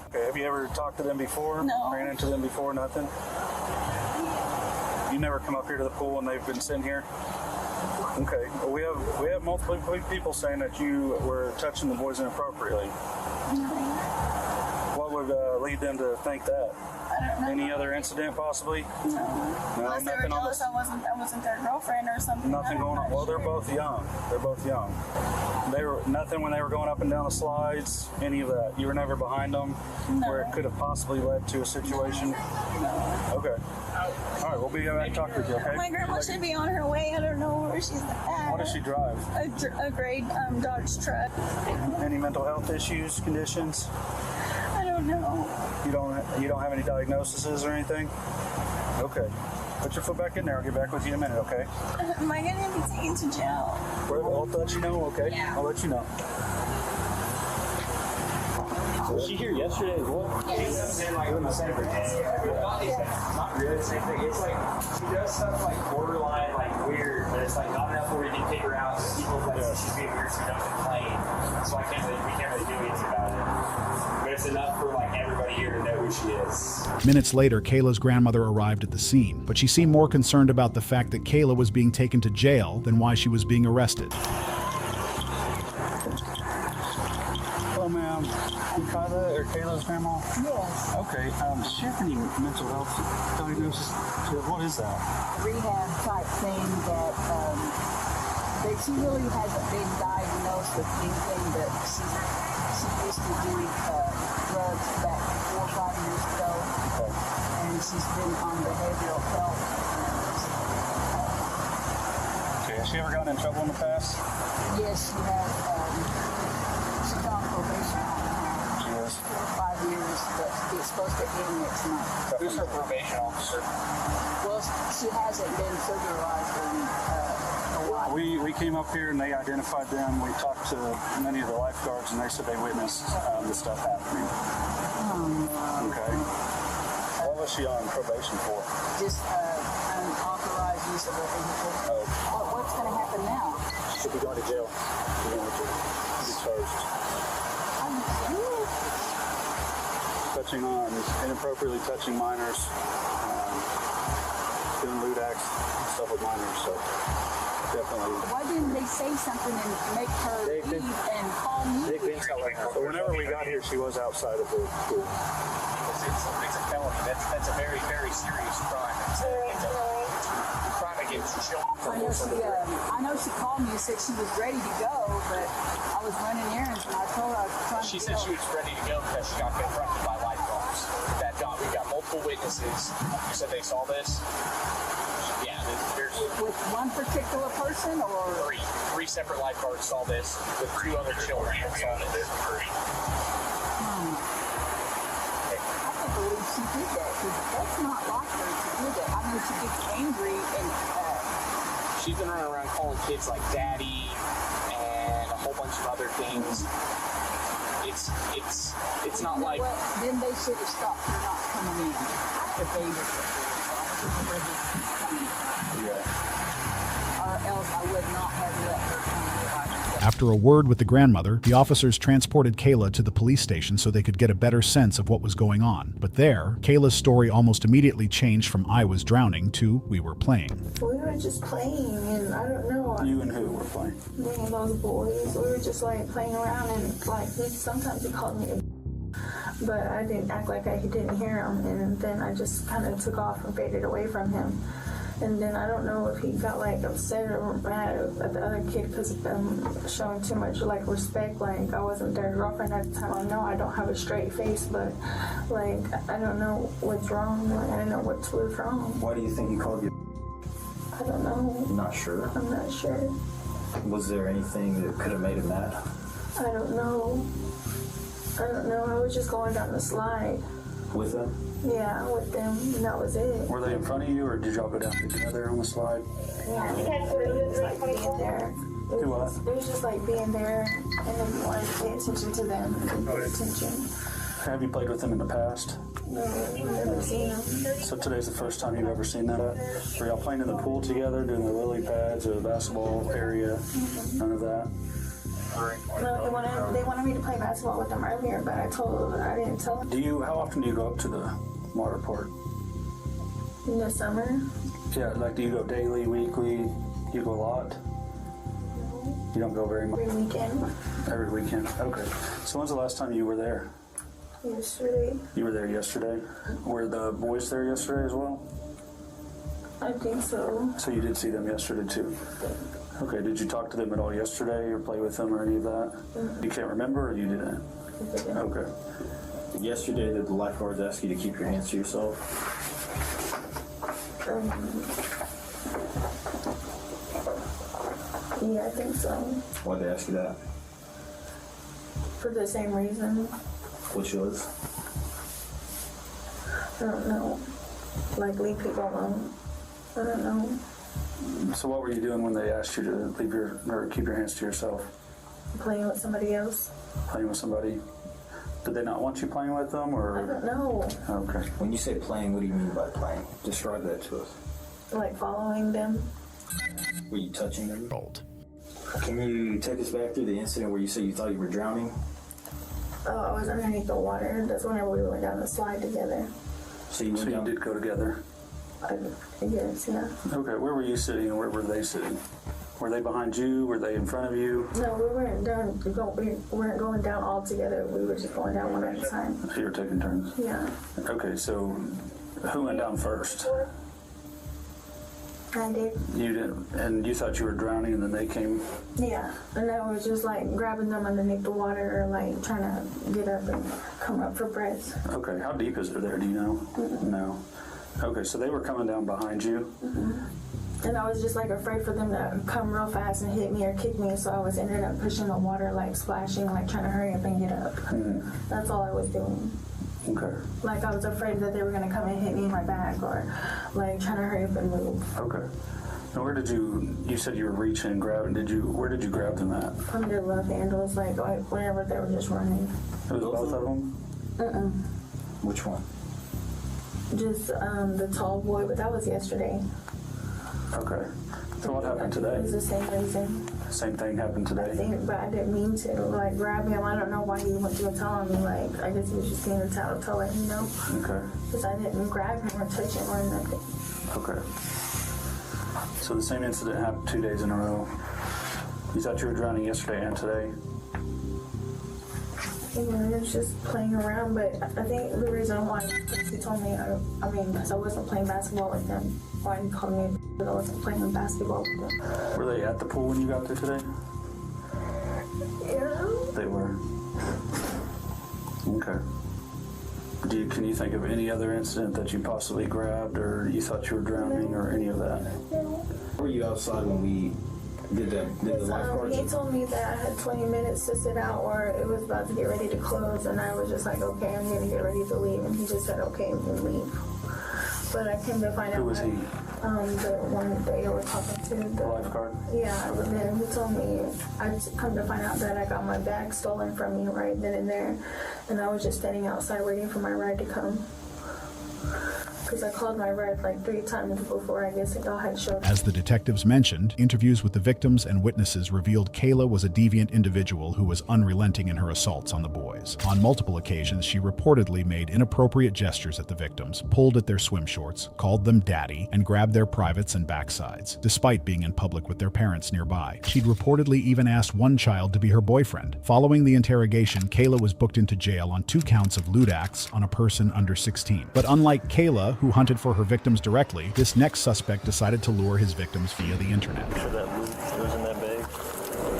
Okay, have you ever talked to them before? No. Ran into them before? Nothing? You never come up here to the pool and they've been sitting here? Okay, well, we have multiple people saying that you were touching the boys inappropriately. What would lead them to think that? I don't know. Any other incident possibly? No. Unless they were nothing on jealous I wasn't their girlfriend or something. Nothing going on. Well, they're both young. They're both young. They were nothing when they were going up and down the slides. Any of that. You were never behind them, where it could have possibly led to a situation. No. Okay. All right. We'll be back to talk with you. Okay. My grandma should be on her way. I don't know where she's at. What does she drive? A gray Dodge truck. Any mental health issues, conditions? I don't know. You don't have any diagnoses or anything? Okay. Put your foot back in there. I'll get back with you in a minute, okay? Am I gonna be taken to jail? I'll let you know, okay? Yeah. I'll let you know. Was she here yesterday as well? Yes. doing the same thing. Not really the same thing. It's like she does stuff like borderline, like weird, but it's like not enough where we can figure out that people like she's being weird, so don't complain. So we can't really do anything about it. But it's enough for like everybody here to know who she is. Minutes later, Kayla's grandmother arrived at the scene, but she seemed more concerned about the fact that Kayla was being taken to jail than why she was being arrested. Hello, ma'am. I'm Kayla's grandma? Yes. Okay, does she have any mental health diagnosis? What is that? Rehab type thing that she really hasn't been diagnosed with anything, but she used to do drugs back 4 or 5 years ago, and she's been on behavioral health. Okay, has she ever gotten in trouble in the past? Yes, she has. She's on probation She is. for 5 years, but it's supposed to end next month. Who's her probation officer? Well, she hasn't been supervised in a while. We came up here and they identified them. We talked to many of the lifeguards and they said they witnessed the stuff happening. Okay. What was she on probation for? Just unauthorized use of a vehicle. What's going to happen now? She should be going to jail. She's going to be charged. Touching on, inappropriately touching minors, doing lewd acts, stuff with minors, so definitely. Why didn't they say something and make her leave and call me? They've been telling her. So whenever we got here, she was outside of the pool. It's a felony. That's a very, very serious crime. It's a crime against children. I know she called me and said she was ready to go, but I was running errands and I told her I was trying to She said she was ready to go because she got confronted by lifeguards. We got multiple witnesses who said they saw this. Yeah, there's with one particular person or three separate lifeguards saw this with 2 other children that saw this. I can't believe she did that because that's not like her to do that. I mean, she gets angry and she's been running around calling kids like daddy and a whole bunch of other things. It's not like. Then they should have stopped her not coming in if they were coming. Or else I would not have let her come in. After a word with the grandmother, the officers transported Kayla to the police station so they could get a better sense of what was going on. But there, Kayla's story almost immediately changed from "I was drowning" to "we were playing." We were just playing, and I don't know. You and who were playing? Me and those boys. We were just like playing around, and like sometimes he called me, but I didn't act like I didn't hear him, and then I just kind of took off and faded away from him. And then I don't know if he got like upset or mad at the other kid because of them showing too much like respect. Like I wasn't their girlfriend at the time. I know I don't have a straight face, but like I don't know what's wrong. Like, I don't know what's wrong. Why do you think he called you? I don't know. You're not sure? I'm not sure. Was there anything that could have made him mad? I don't know. I was just going down the slide. With him? Yeah, with them, and that was it. Were they in front of you, or did y'all go down together on the slide? Yeah, it was like being there. Do what? It was just like being there, and then you wanted to pay attention to them and pay attention. Have you played with them in the past? No, I've never seen them. So today's the first time you've ever seen that? Were y'all playing in the pool together, doing the lily pads or the basketball area? None of that? No, they wanted me to play basketball with them earlier, but I didn't tell them. How often do you go up to the water park? In the summer? Yeah, like do you go daily, weekly? You go a lot? You don't go very much? Every weekend. Every weekend, okay. So when's the last time you were there? Yesterday. You were there yesterday? Were the boys there yesterday as well? I think so. So you did see them yesterday too? Okay, did you talk to them at all yesterday or play with them or any of that? Mm-hmm. You can't remember or you didn't? Okay. Yesterday, did the lifeguards ask you to keep your hands to yourself? Yeah, I think so. Why'd they ask you that? For the same reason. Which was? I don't know. Like, leave people alone. I don't know. So what were you doing when they asked you to keep your hands to yourself? Playing with somebody else. Playing with somebody. Did they not want you playing with them, or? I don't know. Okay. When you say playing, what do you mean by playing? Describe that to us. Like following them. Were you touching them? Can you take us back through the incident where you said you thought you were drowning? Oh, I was underneath the water. That's whenever we went down the slide together. So you did go together? Yes, yeah. Okay, where were you sitting and where were they sitting? Were they behind you? Were they in front of you? No, we weren't down. We weren't going down all together. We were just going down one at a time. So you were taking turns? Yeah. Okay, so who went down first? I did. You did, and you thought you were drowning, and then they came. Yeah, and I was just like grabbing them underneath the water, or like trying to get up and come up for breath. Okay, how deep is it there? Do you know? No. Okay, so they were coming down behind you. And I was just like afraid for them to come real fast and hit me or kick me, so I was ended up pushing the water, like splashing, like trying to hurry up and get up. That's all I was doing. Okay. Like I was afraid that they were gonna come and hit me in my back, or like trying to hurry up and move. Okay. And where did you said you were reaching and grabbing, where did you grab them at? From their love handles, like whenever they were just running. It was both of them? Which one? Just the tall boy, but that was yesterday. Okay. So what happened today? It was the same reason. Same thing happened today? I think, but I didn't mean to like grab him. I don't know why he went to tell me. Like, I guess he was just being a tattletale, you know? Okay. Because I didn't grab him or touch him or nothing. Okay. So the same incident happened 2 days in a row. You thought you were drowning yesterday and today? Yeah, it was just playing around, but I think the reason why he told me, I mean, because I wasn't playing basketball with him. Why he called me because I wasn't playing basketball with him. Were they at the pool when you got there today? Yeah. They were. Okay. Can you think of any other incident that you possibly grabbed, or you thought you were drowning, or any of that? Were you outside when we did the lifeguards? He told me that I had 20 minutes to sit out, or it was about to get ready to close, and I was just like, okay, I'm gonna get ready to leave, and he just said, okay, and leave. But I came to find out. Who was he? The one that you were talking to. The lifeguard? Yeah, and then he told me, I come to find out that I got my bag stolen from me right then and there, and I was just standing outside waiting for my ride to come. Because I called my ride like 3 times before I guess y'all had showed. As the detectives mentioned, interviews with the victims and witnesses revealed Kayla was a deviant individual who was unrelenting in her assaults on the boys. On multiple occasions, she reportedly made inappropriate gestures at the victims, pulled at their swim shorts, called them daddy, and grabbed their privates and backsides, despite being in public with their parents nearby. She'd reportedly even asked one child to be her boyfriend. Following the interrogation, Kayla was booked into jail on 2 counts of lewd acts on a person under 16. But unlike Kayla, who hunted for her victims directly, this next suspect decided to lure his victims via the internet. Sure that loot was in that bag?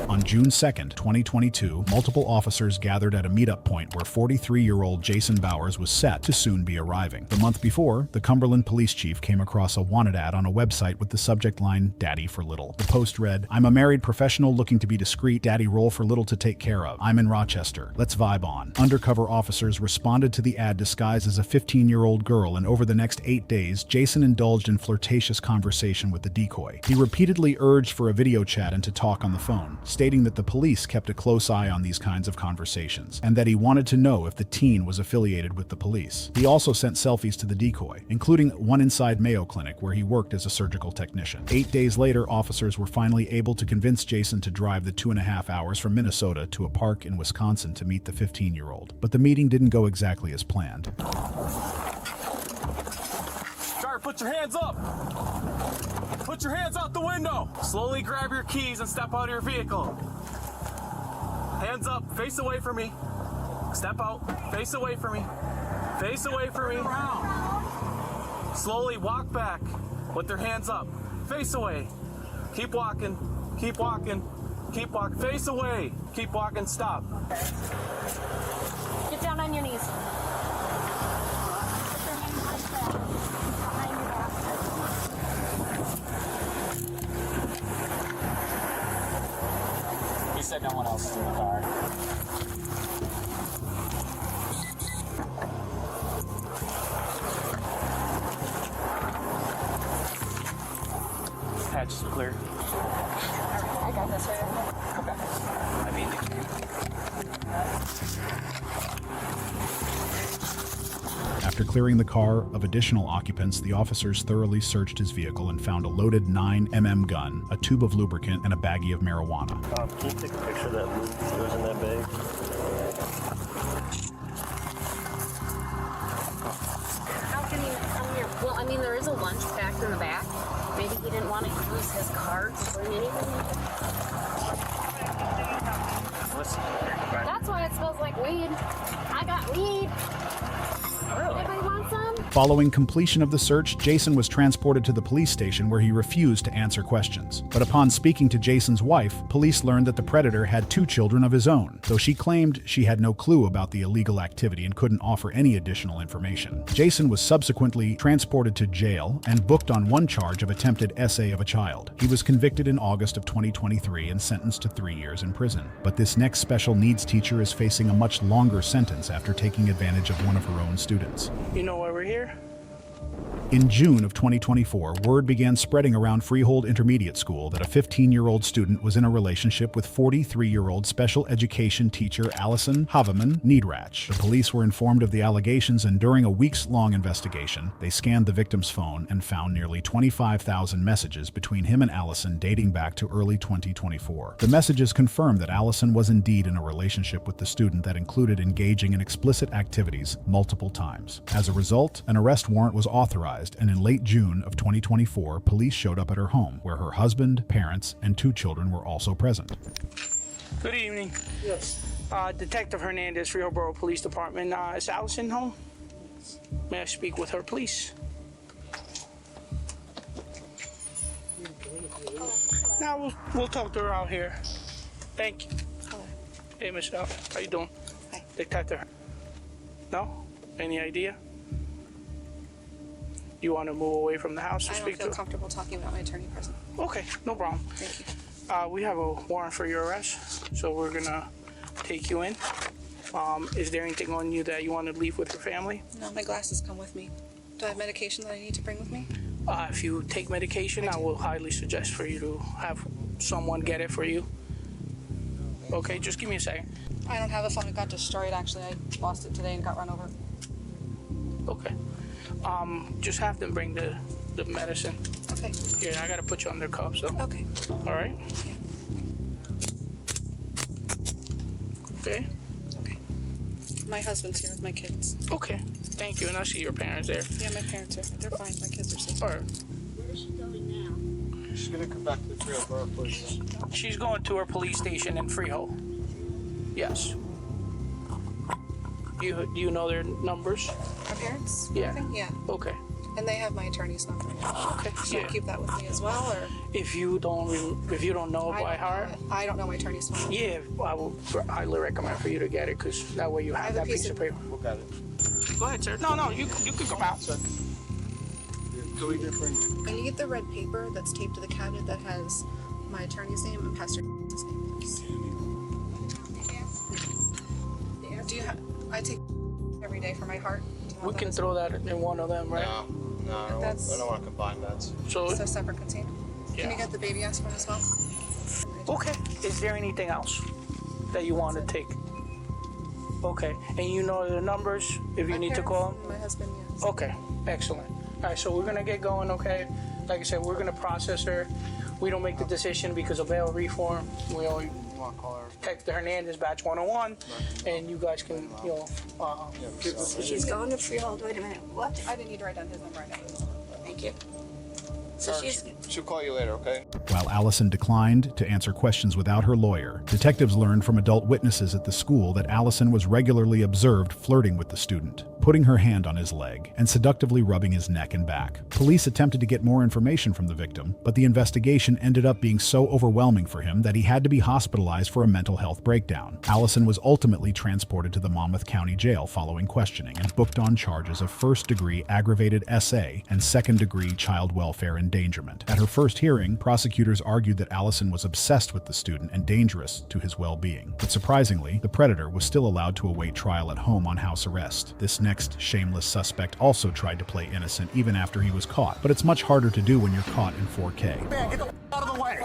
On June 2nd, 2022, multiple officers gathered at a meetup point where 43-year-old Jason Bowers was set to soon be arriving. The month before, the Cumberland police chief came across a wanted ad on a website with the subject line, Daddy for Little. The post read, "I'm a married professional looking to be discreet, daddy role for little to take care of. I'm in Rochester. Let's vibe on." Undercover officers responded to the ad disguised as a 15-year-old girl, and over the next 8 days, Jason indulged in flirtatious conversation with the decoy. He repeatedly urged for a video chat and to talk on the phone, stating that the police kept a close eye on these kinds of conversations, and that he wanted to know if the teen was affiliated with the police. He also sent selfies to the decoy, including one inside Mayo Clinic where he worked as a surgical technician. 8 days later, officers were finally able to convince Jason to drive the 2.5 hours from Minnesota to a park in Wisconsin to meet the 15-year-old. But the meeting didn't go exactly as planned. Driver, put your hands up! Put your hands out the window! Slowly grab your keys and step out of your vehicle. Hands up, face away from me. Step out, face away from me. Face away from me. Slowly walk back with their hands up. Face away. Keep walking, keep walking, keep walking. Face away. Keep walking, stop. Get down on your knees. He said no one else is in the car. Hatch is clear. I got this. Okay. I mean, After clearing the car of additional occupants, the officers thoroughly searched his vehicle and found a loaded 9mm gun, a tube of lubricant, and a baggie of marijuana. Can you take a picture of that loot that was in that bag? How can he come here? Well, I mean, there is a lunch packed in the back. Maybe he didn't want to use his car to bring anything. That's why it smells like weed. I got weed. Anybody want some? Following completion of the search, Jason was transported to the police station where he refused to answer questions. But upon speaking to Jason's wife, police learned that the predator had 2 children of his own, though she claimed she had no clue about the illegal activity and couldn't offer any additional information. Jason was subsequently transported to jail and booked on 1 charge of attempted essay of a child. He was convicted in August of 2023 and sentenced to 3 years in prison. But this next special needs teacher is facing a much longer sentence after taking advantage of one of her own students. You know why we're here? In June of 2024, word began spreading around Freehold Intermediate School that a 15-year-old student was in a relationship with 43-year-old special education teacher Allison Havan. The police were informed of the allegations, and during a weeks-long investigation, they scanned the victim's phone and found nearly 25,000 messages between him and Allison dating back to early 2024. The messages confirmed that Allison was indeed in a relationship with the student that included engaging in explicit activities multiple times. As a result, an arrest warrant was authorized, and in late June of 2024, police showed up at her home, where her husband, parents, and 2 children were also present. Good evening. Yes. Detective Hernandez, Freehold Borough Police Department. Is Allison home? May I speak with her, please? Now we'll talk to her out here. Thank you. Hello. Hey, Michelle. How you doing? Hi. Detective. No? Any idea? You want to move away from the house to speak to her? I don't feel comfortable talking about my attorney present. Okay, no problem. Thank you. We have a warrant for your arrest, so we're gonna take you in. Is there anything on you that you want to leave with your family? No, my glasses come with me. Do I have medication that I need to bring with me? If you take medication, I will highly suggest for you to have someone get it for you. Okay, just give me a second. I don't have a phone. It got destroyed, actually. I lost it today and got run over. Okay. Just have them bring the medicine. Okay. Yeah, I gotta put you under cuffs, so. Okay. All right. Yeah. Okay. Okay. My husband's here with my kids. Okay. Thank you, and I see your parents there. Yeah, my parents are. They're fine. My kids are safe. All right. Where is she going now? She's gonna come back to the Freehold Borough Police Station. She's going to her police station in Freehold. Yes. Do you know their numbers? My parents? Yeah. Everything? Yeah. Okay. And they have my attorney's number. Okay. Should I keep that with me as well, or? If you don't know by heart. I don't know my attorney's phone. Yeah, I will highly recommend for you to get it, because that way you have that piece of paper. Look at it. Go ahead, sir. No, you can come out. Totally different. I need the red paper that's taped to the cabinet that has my attorney's name and Pastor name, please. Do you have? I take every day for my heart. We can throw that in one of them, right? No, I don't want to combine meds. So separate container. Yeah. Can you get the baby aspirin as well? Okay. Is there anything else that you want to take? Okay. And you know the numbers if you need to call them? My husband, yes. Okay. Excellent. All right. So we're gonna get going. Okay. Like I said, we're gonna process her. We don't make the decision because of bail reform. We only text the Hernandez batch 101, and you guys can, She's going to Freehold. Wait a minute. What? I didn't need to write down his number right now. Thank you. So she'll call you later, okay? While Allison declined to answer questions without her lawyer, detectives learned from adult witnesses at the school that Allison was regularly observed flirting with the student, putting her hand on his leg, and seductively rubbing his neck and back. Police attempted to get more information from the victim, but the investigation ended up being so overwhelming for him that he had to be hospitalized for a mental health breakdown. Allison was ultimately transported to the Monmouth County Jail following questioning and booked on charges of first-degree aggravated SA and second-degree child welfare endangerment. At her first hearing, prosecutors argued that Allison was obsessed with the student and dangerous to his well-being. But surprisingly, the predator was still allowed to await trial at home on house arrest. This next shameless suspect also tried to play innocent even after he was caught, but it's much harder to do when you're caught in 4K. Man, get the out of the way.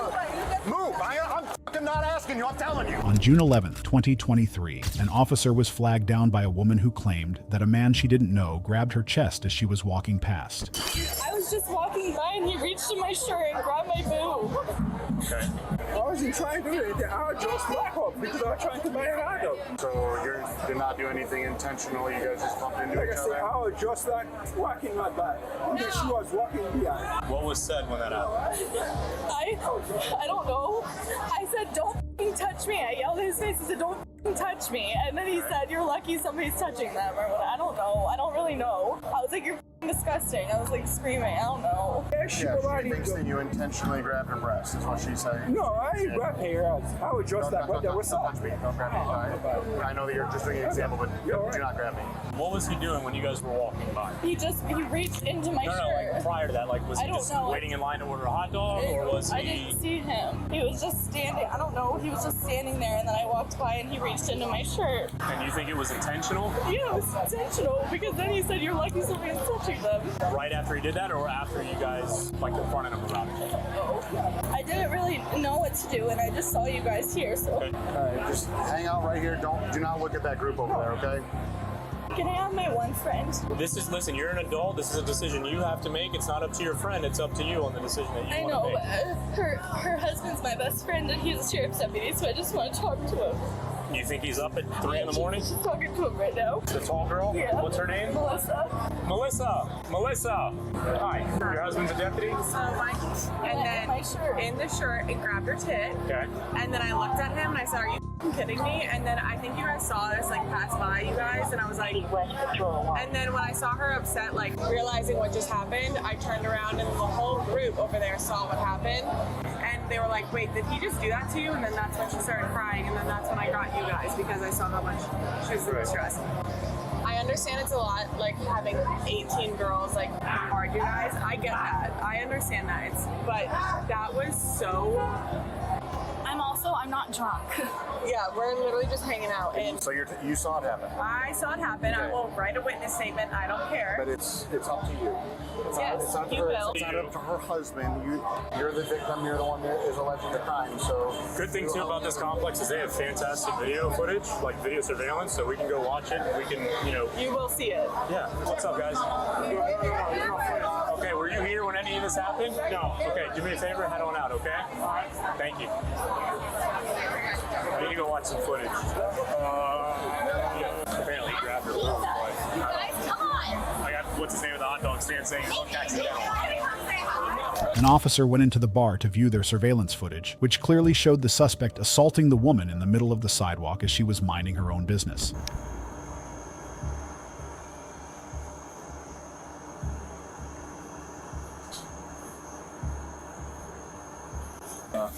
Move. I'm fucking not asking fucking you, I'm telling you. On June 11th, 2023, an officer was flagged down by a woman who claimed that a man she didn't know grabbed her chest as she was walking past. I was just walking by and he reached in my shirt and grabbed my boob. Okay. I wasn't trying to do it. I just back up because I was trying to buy a hot dog. So did not do anything intentional, you guys just bumped into Like each I said, other? I was just like walking my back. And then she was walking behind. What was said when that happened? I don't know. I said, don't f***ing touch me. I yelled in his face and said, don't f***ing touch me. And then he said, you're lucky somebody's touching them or whatever. I don't know. I don't really know. I was like, you're f***ing disgusting. I was like screaming. I don't know. Yeah, she thinks that you intentionally grabbed her breast, is what she's saying. No, I ain't grabbed her ass. I was just like, what that was Don't touch me. Don't grab me. I know that you're just doing an example, but do not grab me. What was he doing when you guys were walking by? He reached into my shirt. No, like prior to that, like was he just waiting in line to order a hot dog, or was he? I didn't see him. He was just standing. I don't know. He was just standing there, and then I walked by, and he reached into my shirt. And you think it was intentional? Yeah, it was intentional because then he said, "You're lucky somebody's touching them." Right after he did that, or after you guys like confronted him about it? I didn't really know what to do, and I just saw you guys here, so. All right, just hang out right here. Do not look at that group over there, okay? Can I have my one friend? Listen, you're an adult. This is a decision you have to make. It's not up to your friend. It's up to you on the decision that you want to make. I know, but her husband's my best friend, and he's a sheriff's deputy, so I just want to talk to him. You think he's up at 3 in the morning? She's talking to him right now. The tall girl? Yeah. What's her name? Melissa. Melissa. Hi. Your husband's a deputy? So and then in the shirt, it grabbed her tit. Okay. And then I looked at him and I said, "Are you kidding me?" And then I think you guys saw us like pass by you guys, and I was like, and then when I saw her upset, like realizing what just happened, I turned around and the whole group over there saw what happened, and they were like, "Wait, did he just do that to you?" And then that's when she started crying, and then that's when I got you guys because I saw how much she was in distress. I understand it's a lot, like having 18 girls like argue guys. I get that. I understand that. But that was so. I'm not drunk. Yeah, we're literally just hanging out. And So you saw it happen? I saw it happen. Okay. I will write a witness statement. I don't care. But it's up to you. Yes, it's you will. It's not up to her husband. You're the victim. You're the one that is alleging the crime. So good thing too about this complex is they have fantastic video footage, like video surveillance, so we can go watch it. We can, You will see it. Yeah. What's up, guys? Okay, were you here when any of this happened? No. Okay, do me a favor, head on out, okay? Thank you. I need to go watch some footage. Apparently he grabbed her. Guys, come on! I got, what's his name of the hot dog stand saying it looked accidental. An officer went into the bar to view their surveillance footage, which clearly showed the suspect assaulting the woman in the middle of the sidewalk as she was minding her own business.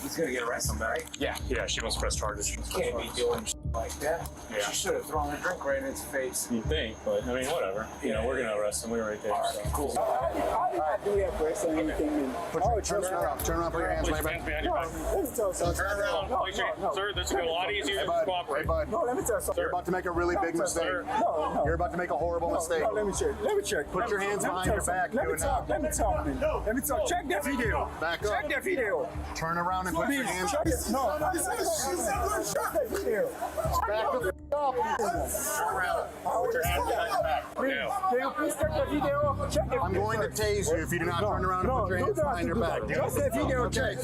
He's gonna get arrested, right? Yeah, she wants to press charges. Can't be doing shit like that. Yeah. She should have thrown a drink right in his face. You'd think, but I mean, whatever. We're gonna arrest him. We were right there. So. Cool. I did not do that first or anything. Turn around, put your hands behind your back. Let me tell you something. Turn around. Sir, this will go a lot easier if you cooperate. Hey, bud. No, let me tell you something. You're about to make a really big mistake. No. You're about to make a horrible mistake. No, let me check. Put your hands behind your back. Let me talk. Let me talk. Check that video. Back up. Check that video. Turn around and put your hands. No. Check that video. Back the up. Turn around. Put your hands behind your back. Can you please check the video? Check the I'm going to tase you if you do not turn around and put your hands behind your back. Just the video. Okay.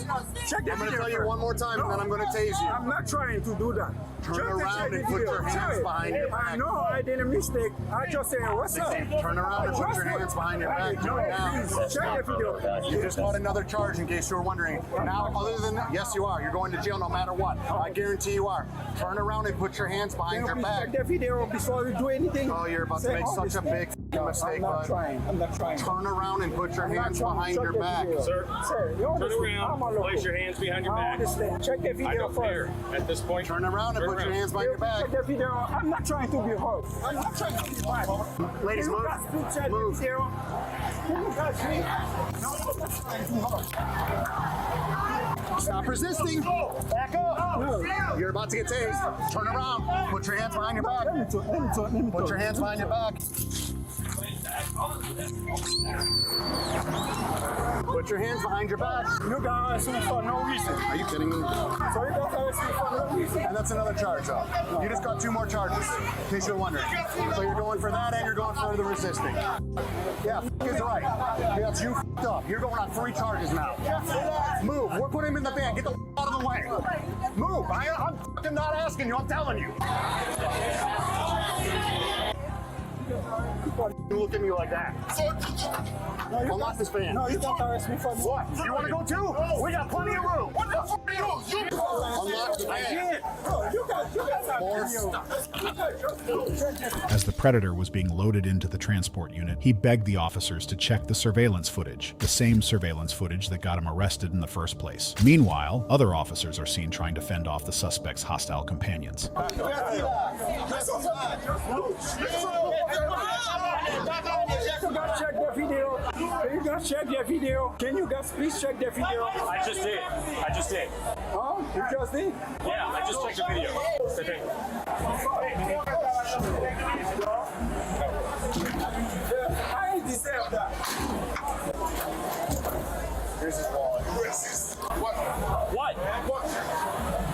Check the video. I'm going to tell you one more time, and then I'm going to tase you. I'm not trying to do that. Turn around and put your hands behind your back. I know I did a mistake. I just said, what's up? Turn around and put your hands behind your back. Do it now. Check the video. You just caught another charge in case you were wondering. Now, other than that, yes, you are. You're going to jail no matter what. I guarantee you are. Turn around and put your hands behind your back. Check the video before you do anything. Oh, you're about to make such a big mistake, bud. I'm not trying. Turn around and put your hands behind your back. Sir, turn around. Place your hands behind your back. I understand. Check the video I don't first. care. At this point, turn around and put your hands behind your back. Check the video. I'm not trying to be hurt. I'm not trying to be bad. Ladies, move. Move. Stop resisting. Back up. You're about to get tased. Turn around. Put your hands behind your back. Put your hands behind your back. Put your hands behind your back. You got arrested me for no reason. Are you kidding me? So you got arrested me for no reason. And that's another charge, though. You just got 2 more charges, in case you're wondering. So you're going for that and you're going for the resisting. Yeah, is right. That's you f***ed up. You're going on 3 charges now. Move. We're putting him in the van. Get the out of the way. Move. I'm fucking not asking you. I'm telling you. You look at me like that. Unlock this van. No, you got to arrest me for what? You want to go too? We got plenty of room. What the fuck are you? Unlock the van. As the Predator was being loaded into the transport unit, he begged the officers to check the surveillance footage, the same surveillance footage that got him arrested in the first place. Meanwhile, other officers are seen trying to fend off the suspect's hostile companions. Check the video. Can you guys check the video? Can you guys please check the video? I just did. Oh, you just did? Yeah, I just checked the video. I deserve that. Here's his wallet. What?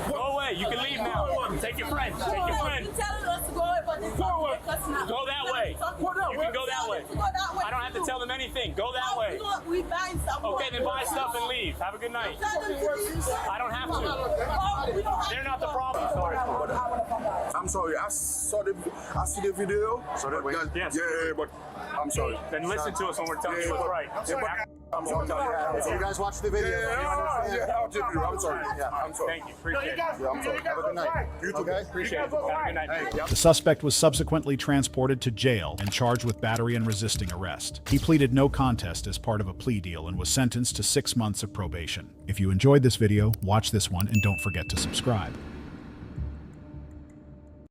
Go away. You can leave now. Take your friend. Take your friend. You're telling us to go away, but it's not us now. Go that way. You can go that way. I don't have to tell them anything. Go that way. We buying stuff. Okay, then buy stuff and leave. Have a good night. I don't have to. They're not the problem. Sorry. I'm sorry. I see the video. So did we? Yes. Yeah, but I'm sorry. Then listen to us when we're telling you what's right. So you guys watch the video. I'm sorry. I'm sorry. Thank you. Appreciate it. Yeah, I'm sorry. Have a good night. Okay? Appreciate it. Have a good night. The suspect was subsequently transported to jail and charged with battery and resisting arrest. He pleaded no contest as part of a plea deal and was sentenced to 6 months of probation. If you enjoyed this video, watch this one and don't forget to subscribe.